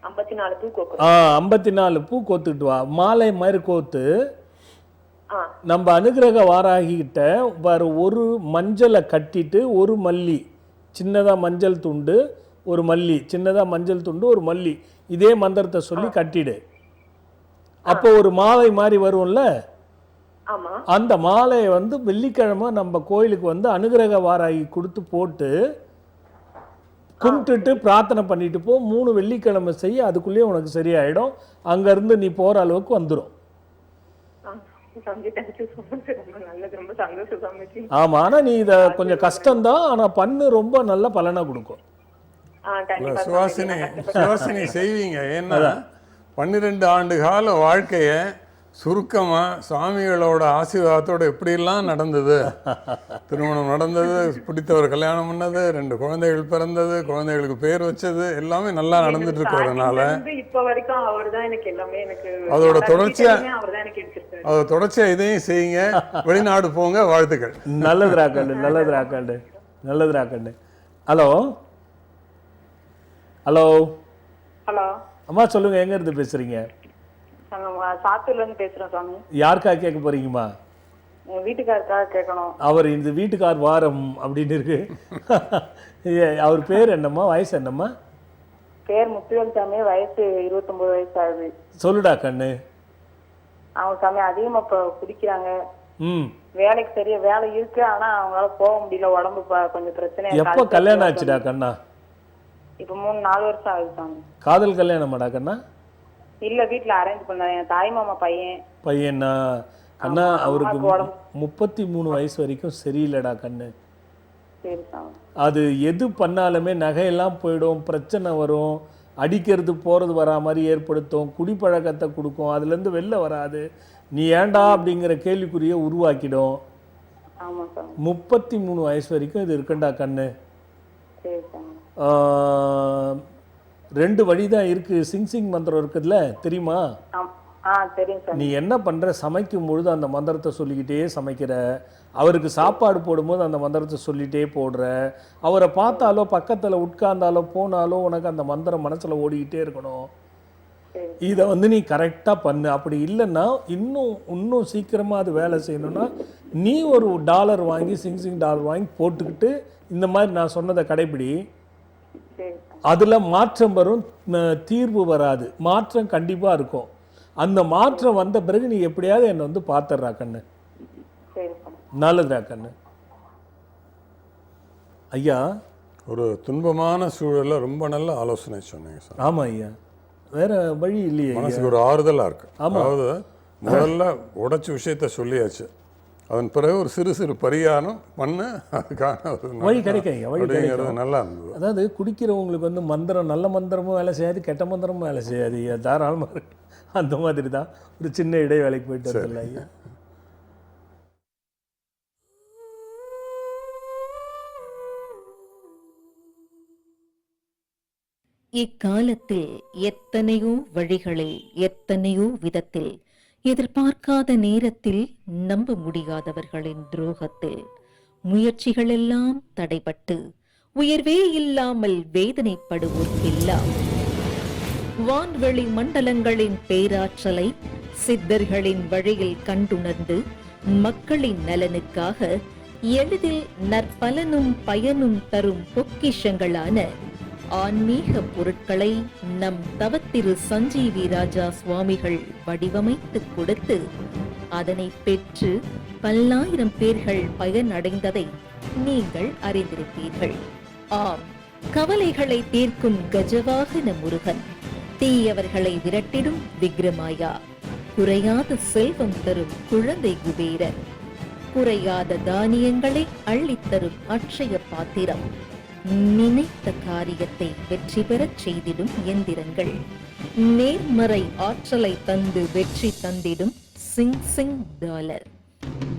54 பூ கோத்துட்டு வா. மாலை மாதிரி கோத்து நம்ம அனுகிரக வாராகிட்ட ஒரு மஞ்சளை கட்டிட்டு, ஒரு மல்லி சின்னதா மஞ்சள் துண்டு, ஒரு மல்லி சின்னதா மஞ்சள் துண்டு, ஒரு மல்லி, இதே மந்திரத்தை சொல்லி கட்டிடு. அப்போ ஒரு மாலை மாதிரி வரும்ல, அந்த மாலையை வெள்ளிக்கிழமை நம்ம கோயிலுக்கு அனுகிரக வாராகி கொடுத்து போட்டு கும்பிட்டுட்டு பிரார்த்தனை பண்ணிட்டு போ. 3 வெள்ளிக்கிழமை செய்ய, அதுக்குள்ளேயே உனக்கு சரியாயிடும். அங்கேருந்து நீ போகிற அளவுக்கு வந்துடும். ஆமாம், ஆனால் நீ இதை கொஞ்சம் கஷ்டம்தான், ஆனால் பண்ணு, ரொம்ப நல்ல பலனை கொடுக்கும். சுவாசினி செய்வீங்க. ஏன்னா 12 ஆண்டு கால வாழ்க்கையை சுருக்கமாக சுவாமிகளோட ஆசீர்வாதத்தோட எப்படிலாம் நடந்தது, திருமணம் நடந்தது, பிடித்தவர் கல்யாணம் பண்ணது, 2 குழந்தைகள் பிறந்தது, குழந்தைகளுக்கு பேர் வச்சது, எல்லாமே நல்லா நடந்துட்டு இருக்கிறதுனால அதோட தொடர்ச்சியா இதையும் செய்யுங்க. வெளிநாடு போங்க. வாழ்த்துக்கள். நல்லதுரா கண்ணு, நல்லதுரா கண்ணு, நல்லதுரா கண்ணு. ஹலோ ஹலோ ஹலோ அம்மா சொல்லுங்க, எங்க இருந்து பேசுறீங்க? சாத்தூர்ல இருந்து பேசுறேன் சாமி. யாருக்காக கேட்க போறீங்கம்மா? வீட்டுக்காரருக்காக கேட்கணும். அவர் இந்த வீட்டுக்கார் வாரம் அப்படின்னு இருக்கு. அவர் பேர் என்னம்மா, வயசு என்னம்மா? பேர் முத்துவேல் சாமி, வயசு 29 வயசு ஆகுது. சொல்லுடா கண்ணு. அவங்க சாமி அதிகமா குடிக்கிறாங்க. வேலைக்கு சரியா வேலை இருக்கு, ஆனா அவங்களால போக முடியல, உடம்பு கொஞ்சம் பிரச்சனை. எப்ப கல்யாணம் ஆச்சுடா கண்ணா? இப்ப 3-4 வருஷம் ஆகுது சாமி. காதல் கல்யாணமாடா கண்ணா? இல்ல, வீட்டுல அரேஞ்ச் பண்ணாங்க. என் தாய் மாமா பையனா கண்ணா? அவருக்கு 33 வயசு வரைக்கும் சரியில்லடா கண்ணு. அது எது பண்ணாலுமே நகையெல்லாம் போயிடும், பிரச்சனை வரும், அடிக்கிறது போறது வரா மாதிரி ஏற்படுத்தும், குடிப்பழக்கத்தை கொடுக்கும், அதுலேருந்து வெளில வராது. நீ ஏண்டா அப்படிங்கிற கேள்விக்குறியை உருவாக்கிடும். 33 வயசு வரைக்கும் இது இருக்குண்டா கண்ணு. 2 வழி தான் இருக்கு. சிங் மந்திரம் இருக்குதுல்ல, தெரியுமா? நீ என்ன பண்ற, சமைக்கும் பொழுது அந்த மந்திரத்தை சொல்லிக்கிட்டே சமைக்கிற, அவருக்கு சாப்பாடு போடும்போது அந்த மந்திரத்தை சொல்லிகிட்டே போடுற, அவரை பார்த்தாலோ பக்கத்தில் உட்கார்ந்தாலோ போனாலோ உனக்கு அந்த மந்திரம் மனசில் ஓடிக்கிட்டே இருக்கணும். இதை நீ கரெக்டாக பண்ணு. அப்படி இல்லைன்னா இன்னும் சீக்கிரமாக அது வேலை செய்யணும்னா நீ ஒரு $1 வாங்கி சிங் டாலர் வாங்கி போட்டுக்கிட்டு இந்த மாதிரி நான் சொன்னதை கடைபிடி. அதில் மாற்றம் வரும், தீர்வு வராது. மாற்றம் கண்டிப்பாக இருக்கும். அந்த மாற்றம் வந்த பிறகு நீ எப்படியாவது என்னை பார்த்துடுறா கண்ணு. நல்லதுடா கண்ணு. ஐயா, ஒரு துன்பமான சூழல்ல ரொம்ப நல்ல ஆலோசனை சொன்னீங்க சார். ஆமாம் ஐயா, வேற வழி இல்லையே. மனசுக்கு ஒரு ஆறுதலாக இருக்கு. அதாவது முதல்ல உடைச்ச விஷயத்த சொல்லியாச்சு, அதன் பிறகு ஒரு சிறு பரிகாரம் பண்ணு, அதுக்கான வழி கிடைக்கும். அப்படிங்கிறது நல்லா இருந்தது. அதாவது குடிக்கிறவங்களுக்கு மந்திரம், நல்ல மந்திரமும் வேலை செய்யாது, கெட்ட மந்திரமும் வேலை செய்யாது. தாராளமாக இருக்கு. அந்த மாதிரி தான் ஒரு சின்ன இடைவேளைக்கு போயிட்டு வரல ஐயா. இக்காலத்தில் எத்தனையோ வழிகளில் எத்தனையோ விதத்தில் எதிர்பார்க்காத நேரத்தில் நம்ப முடியாதவர்களின் துரோகத்தில் முயற்சிகளெல்லாம் தடைபட்டு உயர்வே இல்லாமல் வேதனைப்படுவோர்க்கெல்லாம் வான்வெளி மண்டலங்களின் பேராற்றலை சித்தர்களின் வழியில் கண்டுணர்ந்து மக்களின் நலனுக்காக எளிதில் நற்பலனும் பயனும் தரும் பொக்கிஷங்களான ஆன்மீக பொருட்களை நம் தவத்திரு சஞ்சீவி ராஜா சுவாமிகள் வடிவமைத்து கொடுத்து அதனை பெற்று பல்லாயிரம் பேர்கள் பயனடைந்ததை நீங்கள் அறிந்திருப்பீர்கள். ஆம், கவலைகளை தீர்க்கும் கஜவாகன முருகன், தீயவர்களை விரட்டிடும் விக்ரமாயா, குறையாத செல்வம் தரும் குழந்தை குபேரன், குறையாத தானியங்களை அள்ளித்தரும் அட்சய பாத்திரம், நினைத்த காரியத்தை வெற்றி பெறச் செய்திடும் எந்திரங்கள், நேர்மறை ஆற்றலை தந்து வெற்றி தந்திடும் சிங் சிங் டாலர்,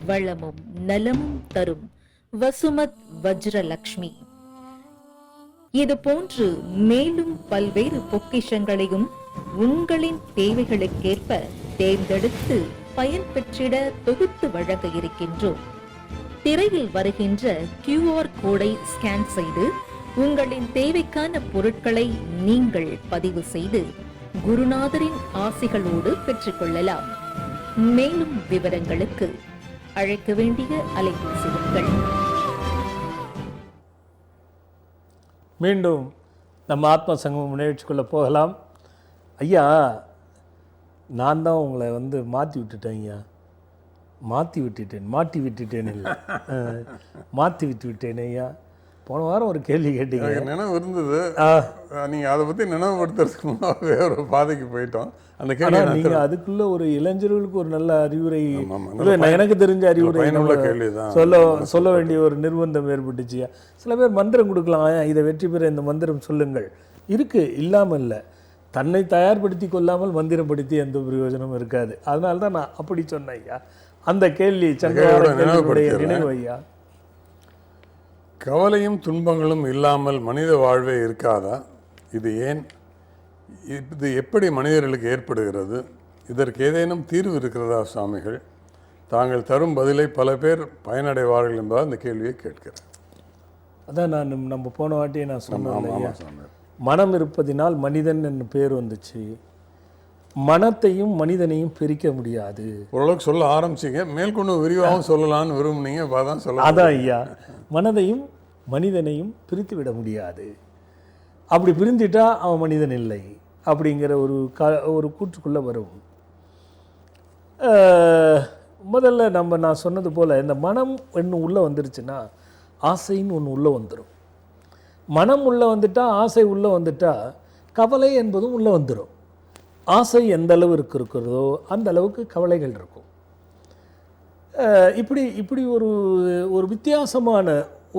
வளமும் நலமும் தரும் வசுமத் வஜ்ரலக்ஷ்மி. இது போன்று மேலும் பல்வேறு பொக்கிஷங்களையும் உங்களின் தேவைகளுக்கேற்ப தேர்ந்தெடுத்து பயன் பெற்றிட தொகுத்து வழங்க இருக்கின்றோம். திரையில் வருகின்ற QR கோடை ஸ்கேன் செய்து உங்களின் தேவைக்கான பொருட்களை நீங்கள் பதிவு செய்து குருநாதரின் ஆசிகளோடு பெற்றுக்கொள்ளலாம். மேலும் விவரங்களுக்கு அழைக்க வேண்டிய அலைபேசி எண்கள். மீண்டும் நம்ம ஆத்ம சங்கமம் நிகழ்ச்சிக்குள்ளே போகலாம். ஐயா, நான் தான் உங்களை மாற்றி விட்டுட்டேன் ஐயா. மாற்றி விட்டுட்டேன் இல்லை, மாற்றி விட்டேன் ஐயா. போன வாரம் ஒரு கேள்வி கேட்டீங்க, நினைவு இருந்தது. நீங்கள் அதை பற்றி நினைவுபடுத்துறதுக்கு முன்னாடி ஒரு பாதைக்கு போயிட்டோம். அந்த கேள்வி நீங்கள் அதுக்குள்ளே ஒரு இளைஞர்களுக்கு ஒரு நல்ல அறிவுரை, எனக்கு தெரிஞ்ச அறிவுரை சொல்ல வேண்டிய ஒரு நிர்பந்தம் ஏற்பட்டுச்சு. சில பேர் மந்திரம் கொடுக்கலாம், இதை வெற்றி பெற இந்த மந்திரம் சொல்லுங்கள் இருக்குது, இல்லாமல் இல்லை. தன்னை தயார்படுத்தி கொள்ளாமல் மந்திரப்படுத்தி எந்த பிரயோஜனமும் இருக்காது. அதனால தான் நான் அப்படி சொன்னேன் ஐயா. அந்த கேள்வி நினைவு ஐயா. கவலையும் துன்பங்களும் இல்லாமல் மனித வாழ்வே இருக்காதா? இது ஏன்? இது எப்படி மனிதர்களுக்கு ஏற்படுகிறது? இதற்கு ஏதேனும் தீர்வு இருக்கிறதா சுவாமிகள்? தாங்கள் தரும் பதிலை பல பேர் பயனடைவார்கள் என்பதால் இந்த கேள்வியை கேட்கிறேன். அதான் நம்ம போன வாட்டியே நான் சொன்னேன், மனம் இருப்பதினால் மனிதன் என்று பேர் வந்துச்சு. மனத்தையும் மனிதனையும் பிரிக்க முடியாது. ஓரளவுக்கு சொல்ல ஆரம்பிச்சிங்க, மேற்கொண்டு விரிவாகவும் சொல்லலான்னு விரும்புனீங்க. அதான் ஐயா, மனதையும் மனிதனையும் பிரித்து விட முடியாது. அப்படி பிரிந்துட்டா அவன் மனிதன் இல்லை அப்படிங்கிற ஒரு கூற்றுக்குள்ளே வரும். முதல்ல நான் சொன்னது போல் இந்த மனம் ஒன்று உள்ளே வந்துருச்சுன்னா ஆசைன்னு ஒன்று உள்ளே வந்துடும். மனம் உள்ளே வந்துட்டா, ஆசை உள்ளே வந்துட்டா, கவலை என்பதும் உள்ளே வந்துடும். ஆசை எந்த அளவுக்கு இருக்கிறதோ அந்த அளவுக்கு கவலைகள் இருக்கும். இப்படி ஒரு வித்தியாசமான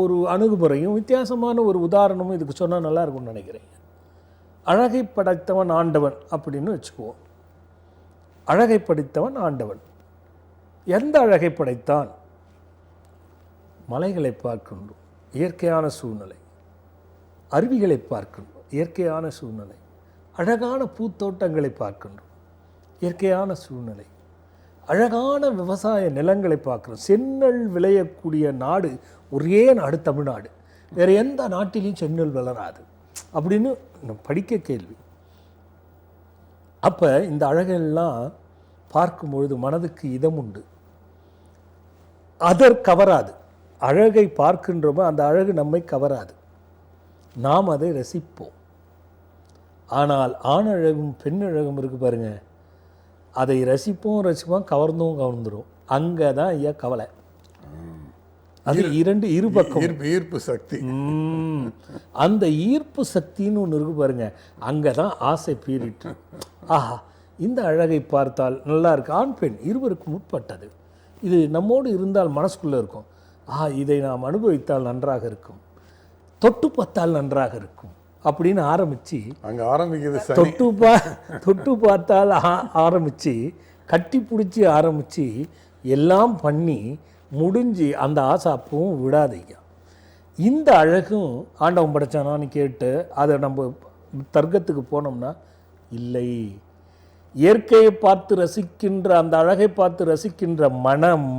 ஒரு அணுகுமுறையும் வித்தியாசமான ஒரு உதாரணமும் இதுக்கு சொன்னால் நல்லா இருக்கும்னு நினைக்கிறேன். அழகை படைத்தவன் ஆண்டவன் அப்படின்னு வச்சுக்குவோம். அழகை படைத்தவன் ஆண்டவன். எந்த அழகை படைத்தான்? மலைகளை பார்க்கின்றோம், இயற்கையான சூழ்நிலை. அருவிகளை பார்க்கின்றோம், இயற்கையான சூழ்நிலை. அழகான பூத்தோட்டங்களை பார்க்கின்றோம், இயற்கையான சூழ்நிலை. அழகான விவசாய நிலங்களை பார்க்குறோம். செந்நெல் விளையக்கூடிய நாடு ஒரே நாடு தமிழ்நாடு. வேறு எந்த நாட்டிலையும் செந்நெல் வளராது அப்படின்னு படிக்க கேள்வி. அப்போ இந்த அழகெல்லாம் பார்க்கும்பொழுது மனதுக்கு இதம் உண்டு. கவராது. அழகை பார்க்கின்றோமோ அந்த அழகு நம்மை கவராது, நாம் அதை ரசிப்போம். ஆனால் ஆண் அழகும் பெண் அழகும் இருக்குது பாருங்க, அதை ரசிப்போம், கவர்ந்துடும். அங்கே தான் ஐயா கவலை. அது இரு பக்கம் ஈர்ப்பு சக்தி. அந்த ஈர்ப்பு சக்தின்னு ஒன்று இருக்கு பாருங்க, அங்கே தான் ஆசை பீறிட்டு, ஆஹா இந்த அழகை பார்த்தால் நல்லா இருக்கு. ஆண் பெண் இருவருக்கும் உட்பட்டது. இது நம்மோடு இருந்தால் மனசுக்குள்ளே இருக்கும். இதை நாம் அனுபவித்தால் நன்றாக இருக்கும், தொட்டு பார்த்தால் நன்றாக இருக்கும் அப்படின்னு ஆரம்பித்து அங்கே ஆரம்பிக்குது. தொட்டு பார்த்தால் ஆரம்பித்து கட்டி பிடிச்சி ஆரம்பித்து எல்லாம் பண்ணி முடிஞ்சு அந்த ஆசை அப்பவும் விடாதீங்க. இந்த அழகும் ஆண்டவன் படைச்சானான்னு கேட்டு அதை நம்ம தர்க்கத்துக்கு போனோம்னா இல்லை, இயற்கையை பார்த்து ரசிக்கின்ற, அந்த அழகை பார்த்து ரசிக்கின்ற மனம்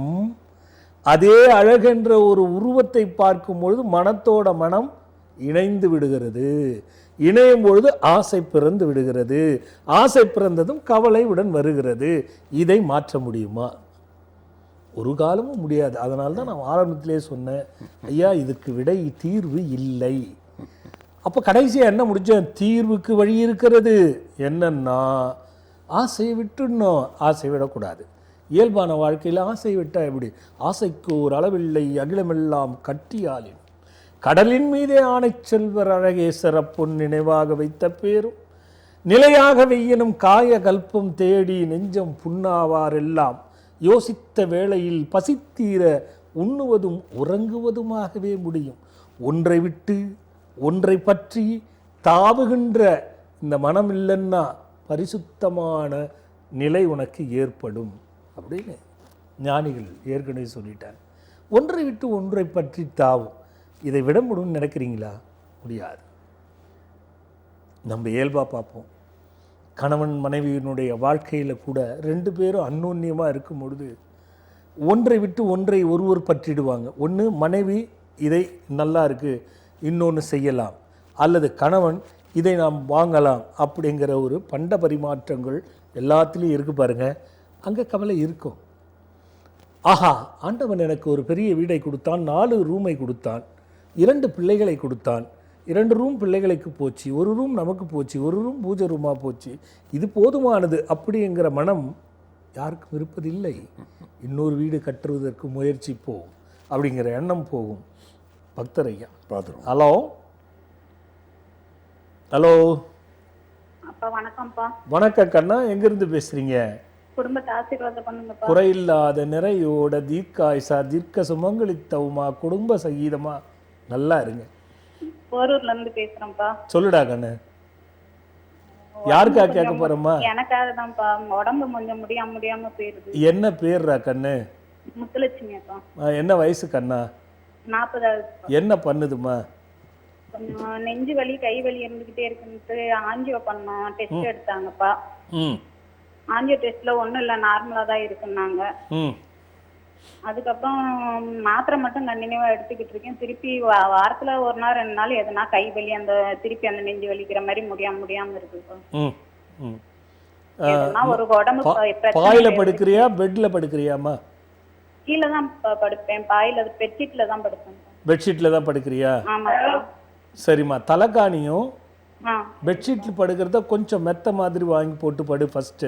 அதே அழகென்ற ஒரு உருவத்தை பார்க்கும் பொழுது மனத்தோட மனம் இணைந்து விடுகிறது. இணையும் பொழுது ஆசை பிறந்து விடுகிறது. ஆசை பிறந்ததும் கவலையுடன் வருகிறது. இதை மாற்ற முடியுமா? ஒரு காலமும் முடியாது. அதனால தான் நான் ஆரம்பத்திலே சொன்னேன், ஐயா இதுக்கு விடை தீர்வு இல்லை. அப்போ கடைசியாக என்ன முடிச்சேன்? தீர்வுக்கு வழி இருக்கிறது. என்னன்னா ஆசையை விட்டுடணும். ஆசை விடக்கூடாது. இயல்பான வாழ்க்கையில் ஆசை விட்டால் எப்படி? ஆசைக்கு ஒரு அளவில்லை அகிலமெல்லாம் கட்டியாலின் கடலின் மீதே ஆணை செல்வர் அழகே சிறப்புன் நினைவாக வைத்த பேரும் நிலையாக வெய்யனும் காய கல்பம் தேடி நெஞ்சம் புண்ணாவாரெல்லாம் யோசித்த வேளையில் பசித்தீர உண்ணுவதும் உறங்குவதுமாகவே முடியும். ஒன்றை விட்டு ஒன்றை பற்றி தாவுகின்ற இந்த மனம் இல்லைன்னா பரிசுத்தமான நிலை உனக்கு ஏற்படும் அப்படின்னு ஞானிகள் ஏற்கனவே சொல்லிட்டாங்க. ஒன்றை விட்டு ஒன்றை பற்றி தாவும். இதை விட முடியும்னு நினைக்கிறீங்களா? முடியாது. நம்ம இயல்பாக பார்ப்போம். கணவன் மனைவியினுடைய வாழ்க்கையில் கூட 2 பேரும் அந்யோன்யமாக இருக்கும் பொழுது ஒன்றை விட்டு ஒன்றை ஒருவர் பற்றிடுவாங்க. ஒன்று மனைவி இதை நல்லா இருக்குது இன்னொன்று செய்யலாம், அல்லது கணவன் இதை நாம் வாங்கலாம் அப்படிங்கிற ஒரு பண்ட பரிமாற்றங்கள் எல்லாத்துலேயும் இருக்குது பாருங்கள். அங்கே கவலை இருக்கும். ஆஹா, ஆண்டவன் எனக்கு ஒரு பெரிய வீடை கொடுத்தான், 4 ரூமை கொடுத்தான், 2 பிள்ளைகளை கொடுத்தான், 2 ரூம் பிள்ளைகளுக்கு போச்சு, 1 ரூம் நமக்கு போச்சு, 1 ரூம் பூஜை ரூமாக போச்சு, இது போதுமானது அப்படிங்கிற மனம் யாருக்கும் இருப்பதில்லை. இன்னொரு வீடு கட்டுவதற்கு முயற்சி போகும் அப்படிங்கிற எண்ணம் போகும். பக்தர் ஐயா பார்த்துருவோம். ஹலோ ஹலோ அப்பா வணக்கம்ப்பா. வணக்கம் கண்ணா, எங்கேருந்து பேசுகிறீங்க? குடும்பத்தை ஆசீர்வாதம் பண்ணுங்கப்பா. குறையில்லாத நிறையோட தீர்க்காயுசா தீர்க்க சுமங்கலித்தவுமா குடும்ப சங்கீதமா நல்லா இருங்க. போரூர்ல இருந்து பேசுறேன்ப்பா. சொல்லுடா கண்ணு. யாருக்கா கேட்க போறோமா? எனக்காக தான்ப்பா. உடம்பு கொஞ்சம் முடியாம போயிருது. என்ன பேர்ரா கண்ணு? முத்துலட்சுமி அப்பா. என்ன வயசு கண்ணா? 40. என்ன பண்ணுதுமா? கொஞ்சம் நெஞ்சு வலி கை வலி இருந்துகிட்டே இருக்குன்ட்டு ஆஞ்சியோ பண்ணோம். டெஸ்ட் எடுத்தாங்கப்பா. ஆஞ்சியோ டெஸ்ட்ல ஒன்றும் இல்லை, நார்மலா தான் இருக்குன்னாங்க. அதுக்கப்புறம் மாத்திரை மட்டும் கண்டினியூவா எடுத்துக்கிட்டு இருக்கேன். திருப்பி வாரத்துல 1 நாள் 2 நாள் எதுனா கை வலி அந்த திருப்பி அந்த நெஞ்சு வலிக்கிற மாதிரி முடியாம இருக்குப்பா. ஒரு உடம்பு பாயில படுக்கிறியா பெட்ல படுக்கிறியாமா? கீழே தான் படுப்பேன். பாயில பெட்ஷீட்ல தான் படுப்பேன். பெட்ஷீட்ல தான் படுக்கிறியா? ஆமாப்பா. சரிம்மா, தலைகாணியும் பெட்ஷீட்ல படுக்கிறத கொஞ்சம் மெத்த மாதிரி வாங்கி போட்டு படு ஃபர்ஸ்ட்.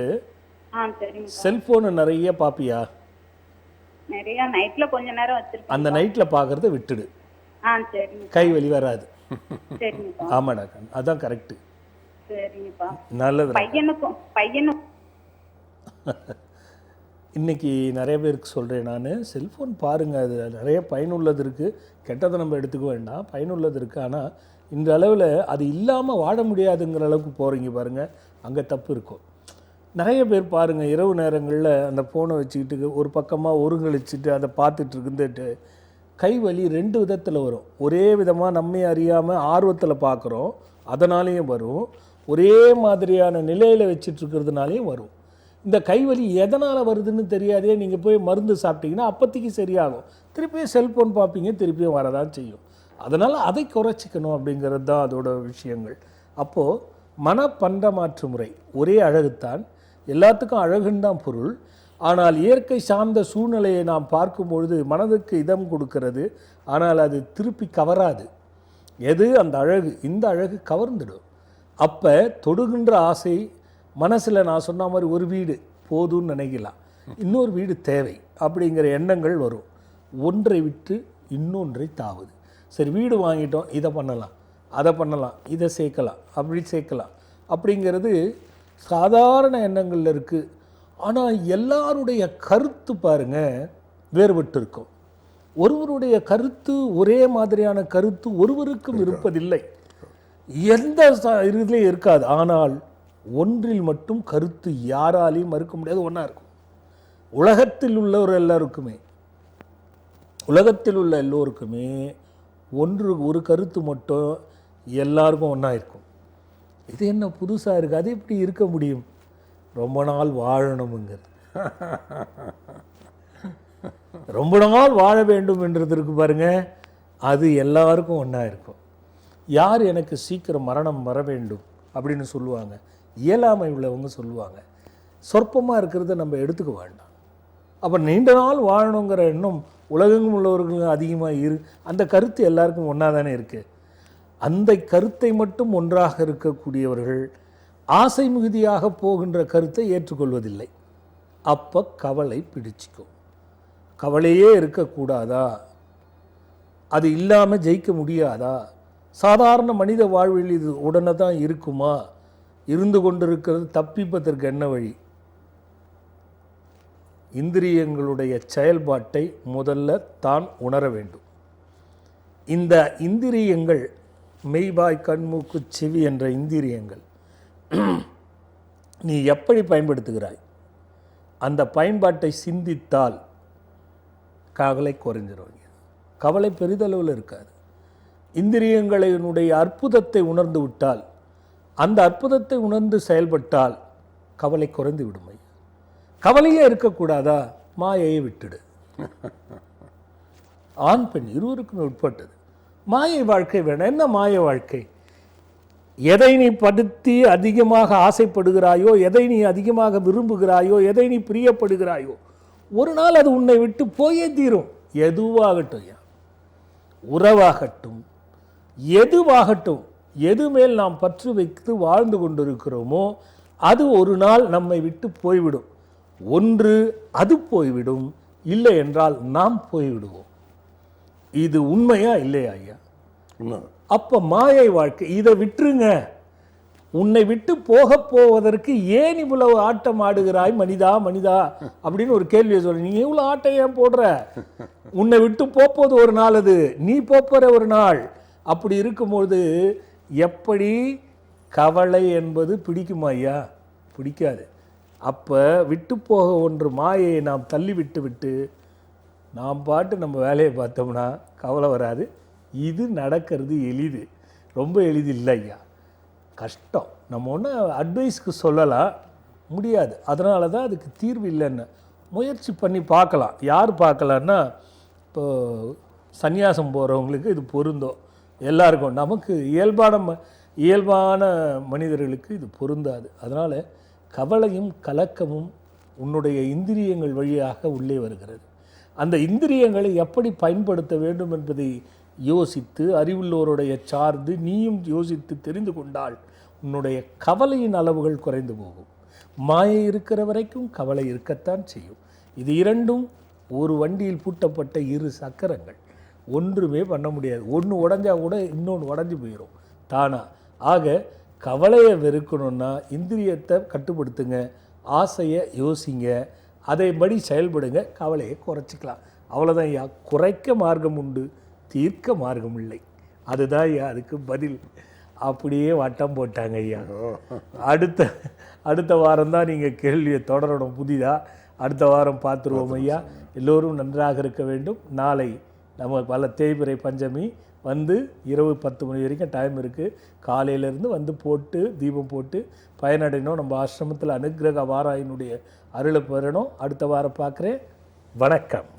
செல்போனை நிறைய பாப்பியா? நிறைய நைட்ல கொஞ்ச நேரம் வச்சிருக்கேன். அந்த நைட்ல பாக்குறத விட்டுடு. கை வலி வராது. ஆமாடா, அதான் கரெக்ட். சரிங்கப்பா. நல்லது. பையனுக்கும் இன்னைக்கு நிறைய பேருக்கு சொல்கிறேன் நான், செல்ஃபோன் பாருங்கள், அது நிறைய பயனுள்ளது இருக்குது. கெட்டதை நம்ம எடுத்துக்க வேண்டாம், பயனுள்ளது இருக்குது. ஆனால் இந்த அளவில் அது இல்லாமல் வாழ முடியாதுங்கிற அளவுக்கு போகிறீங்க பாருங்கள், அங்கே தப்பு இருக்கும். நிறைய பேர் பாருங்கள், இரவு நேரங்களில் அந்த ஃபோனை வச்சுக்கிட்டு ஒரு பக்கமாக ஒருங்கிழிச்சிட்டு அதை பார்த்துட்டு இருந்துட்டு கை வலி 2 விதத்தில் வரும். ஒரே விதமாக நம்மை அறியாமல் ஆர்வத்தில் பார்க்குறோம், அதனாலேயும் வரும். ஒரே மாதிரியான நிலையில் வச்சிட்ருக்கிறதுனாலையும் வரும். இந்த கைவலி எதனால் வருதுன்னு தெரியாதே, நீங்கள் போய் மருந்து சாப்பிட்டீங்கன்னா அப்போதைக்கு சரியாகும். திருப்பியும் செல்ஃபோன் பார்ப்பீங்க, திருப்பியும் வரதான் செய்யும். அதனால் அதை குறைச்சிக்கணும் அப்படிங்கிறது தான் அதோட விஷயங்கள். அப்போது மனப்பண்ட மாற்று முறை ஒரே அழகுத்தான், எல்லாத்துக்கும் அழகுன்னு தான் பொருள். ஆனால் இயற்கை சார்ந்த சூழ்நிலையை நாம் பார்க்கும்பொழுது மனதுக்கு இதம் கொடுக்கிறது. ஆனால் அது திருப்பி கவராது. எது அந்த அழகு, இந்த அழகு கவர்ந்துடும். அப்போ தொடுகின்ற ஆசை மனசில் நான் சொன்ன மாதிரி ஒரு வீடு போதும்னு நினைக்கலாம், இன்னொரு வீடு தேவை அப்படிங்கிற எண்ணங்கள் வரும். ஒன்றை விட்டு இன்னொன்றை தாவுது. சரி, வீடு வாங்கிட்டோம், இதை பண்ணலாம், அதை பண்ணலாம், இதை சேர்க்கலாம், அப்படி சேர்க்கலாம் அப்படிங்கிறது சாதாரண எண்ணங்களில் இருக்குது. ஆனால் எல்லாருடைய கருத்து பாருங்கள் வேறுபட்டு இருக்கும். ஒருவருடைய கருத்து ஒரே மாதிரியான கருத்து ஒருவருக்கும் இருப்பதில்லை, எந்த இதுலேயும் இருக்காது. ஆனால் ஒன்றில் மட்டும் கருத்து யாராலையும் மறுக்க முடியாது, ஒன்றா இருக்கும். உலகத்தில் உள்ளவர் எல்லாருக்குமே, உலகத்தில் உள்ள எல்லோருக்குமே ஒரு கருத்து மட்டும் எல்லாருக்கும் ஒன்றா இருக்கும். இது என்ன புதுசாக இருக்குது? அது எப்படி இருக்க முடியும்? ரொம்ப நாள் வாழணுங்கிறது. ரொம்ப நாள் வாழ வேண்டும் என்றது இருக்கு பாருங்க, அது எல்லாருக்கும் ஒன்றா இருக்கும். யார் எனக்கு சீக்கிரம் மரணம் வர வேண்டும் அப்படின்னு சொல்லுவாங்க, இயலாமை உள்ளவங்க சொல்லுவாங்க. சொற்பமாக இருக்கிறத நம்ம எடுத்துக்க வேண்டாம். அப்போ நீண்ட நாள் வாழணுங்கிற எண்ணம் உலகெங்கும் உள்ளவர்களுக்கு அதிகமாக அந்த கருத்து எல்லாருக்கும் ஒன்றா தானே இருக்குது. அந்த கருத்தை மட்டும் ஒன்றாக இருக்கக்கூடியவர்கள் ஆசை மிகுதியாக போகின்ற கருத்தை ஏற்றுக்கொள்வதில்லை. அப்போ கவலை பிடிச்சிக்கும். கவலையே இருக்கக்கூடாதா? அது இல்லாமல் ஜெயிக்க முடியாதா? சாதாரண மனித வாழ்வில் இது உடனே தான் இருக்குமா? இருந்து கொண்டிருக்கிறது தப்பிப்பதற்கு என்ன வழி? இந்திரியங்களுடைய செயல்பாட்டை முதல்ல தான் உணர வேண்டும். இந்த இந்திரியங்கள், மெய்வாய் கண்மூக்கு செவி என்ற இந்திரியங்கள் நீ எப்படி பயன்படுத்துகிறாய்? அந்த பயன்பாட்டை சிந்தித்தால் கவலை குறைஞ்சிரும். கவலை பெரிதளவில் இருக்காது. இந்திரியங்களினுடைய அற்புதத்தை உணர்ந்து விட்டால், அந்த அற்புதத்தை உணர்ந்து செயல்பட்டால் கவலை குறைந்து விடும். கவலையே இருக்கக்கூடாதா? மாயையை விட்டுடு. ஆண் பெண் இருவருக்கும் உட்பட்டது. மாயை வாழ்க்கை வேணும். என்ன மாய வாழ்க்கை? எதை நீ படுத்தி அதிகமாக ஆசைப்படுகிறாயோ, எதை நீ அதிகமாக விரும்புகிறாயோ, எதை நீ பிரியப்படுகிறாயோ, ஒரு நாள் அது உன்னை விட்டு போயே தீரும். எதுவாகட்டும், உறவாகட்டும், எதுவாகட்டும், எது மேல் நாம் பற்று வைத்து வாழ்ந்து கொண்டிருக்கிறோமோ அது ஒரு நாள் நம்மை விட்டு போய்விடும். ஒன்று அது போய்விடும், இல்லை என்றால் நாம் போய்விடுவோம். இது உண்மையா இல்லையா ஐயா? அப்போ மாயை வாழ்க்கை இதை விட்டுருங்க. உன்னை விட்டு போவதற்கு ஏன் இவ்வளவு ஆட்டம் ஆடுகிறாய் மனிதா மனிதா அப்படின்னு ஒரு கேள்வியை சொல்ல. நீ இவ்வளோ ஆட்டம் ஏன் போடுற? உன்னை விட்டு போப்போது ஒரு நாள், அது நீ போகிற ஒரு நாள். அப்படி இருக்கும்போது எப்படி கவலை என்பது பிடிக்குமா ஐயா? பிடிக்காது. அப்போ விட்டு போக ஒன்று மாயையை நாம் தள்ளி விட்டு நாம் பாட்டு நம்ம வேலையை பார்த்தோம்னா கவலை வராது. இது நடக்கிறது எளிது, ரொம்ப எளிது இல்லை ஐயா, கஷ்டம். நம்ம ஒன்று அட்வைஸ்க்கு சொல்லலாம், முடியாது. அதனால தான் அதுக்கு தீர்வு இல்லைன்னு முயற்சி பண்ணி பார்க்கலாம். யார் பார்க்கலான்னா, இப்போ சந்நியாசம் போகிறவங்களுக்கு இது பொருந்தும், எல்லாருக்கும். நமக்கு இயல்பான மனிதர்களுக்கு இது பொருந்தாது. அதனால் கவலையும் கலக்கமும் உன்னுடைய இந்திரியங்கள் வழியாக உள்ளே வருகிறது. அந்த இந்திரியங்களை எப்படி பயன்படுத்த வேண்டும் என்பதை யோசித்து, அறிவுள்ளோருடைய சார்ந்து நீயும் யோசித்து தெரிந்து கொண்டால் உன்னுடைய கவலையின் அளவுகள் குறைந்து போகும். மாயை இருக்கிற வரைக்கும் கவலை இருக்கத்தான் செய்யும். இது இரண்டும் ஒரு வண்டியில் பூட்டப்பட்ட இரு சக்கரங்கள், ஒன்றுமே பண்ண முடியாது. ஒன்று உடஞ்சா கூட இன்னொன்று உடஞ்சி போயிடும் தானா. ஆக கவலையை வெறுக்கணும்னா இந்திரியத்தை கட்டுப்படுத்துங்க, ஆசையை யோசிங்க, அதைப்படி செயல்படுங்க, கவலையை குறைச்சிக்கலாம். அவ்வளோதான் ஐயா. குறைக்க மார்க்கம் உண்டு, தீர்க்க மார்க்கம் இல்லை. அதுதான் ஐயா அதுக்கு பதில். அப்படியே வட்டம் போட்டாங்க ஐயா. அடுத்த வாரம் தான் நீங்கள் கேள்வியை தொடரணும் புதிதாக. அடுத்த வாரம் பார்த்துருவோம் ஐயா. எல்லோரும் நன்றாக இருக்க வேண்டும். நாளை நம்ம பல தேய்பிறை பஞ்சமி வந்து இரவு 10 மணி வரைக்கும் டைம் இருக்குது. காலையிலேருந்து வந்து போட்டு தீபம் போட்டு பயனடையணும். நம்ம ஆசிரமத்தில் அனுக்கிரக வாராயினுடைய அருளை பெறணும். அடுத்த வாரம் பார்க்குறேன். வணக்கம்.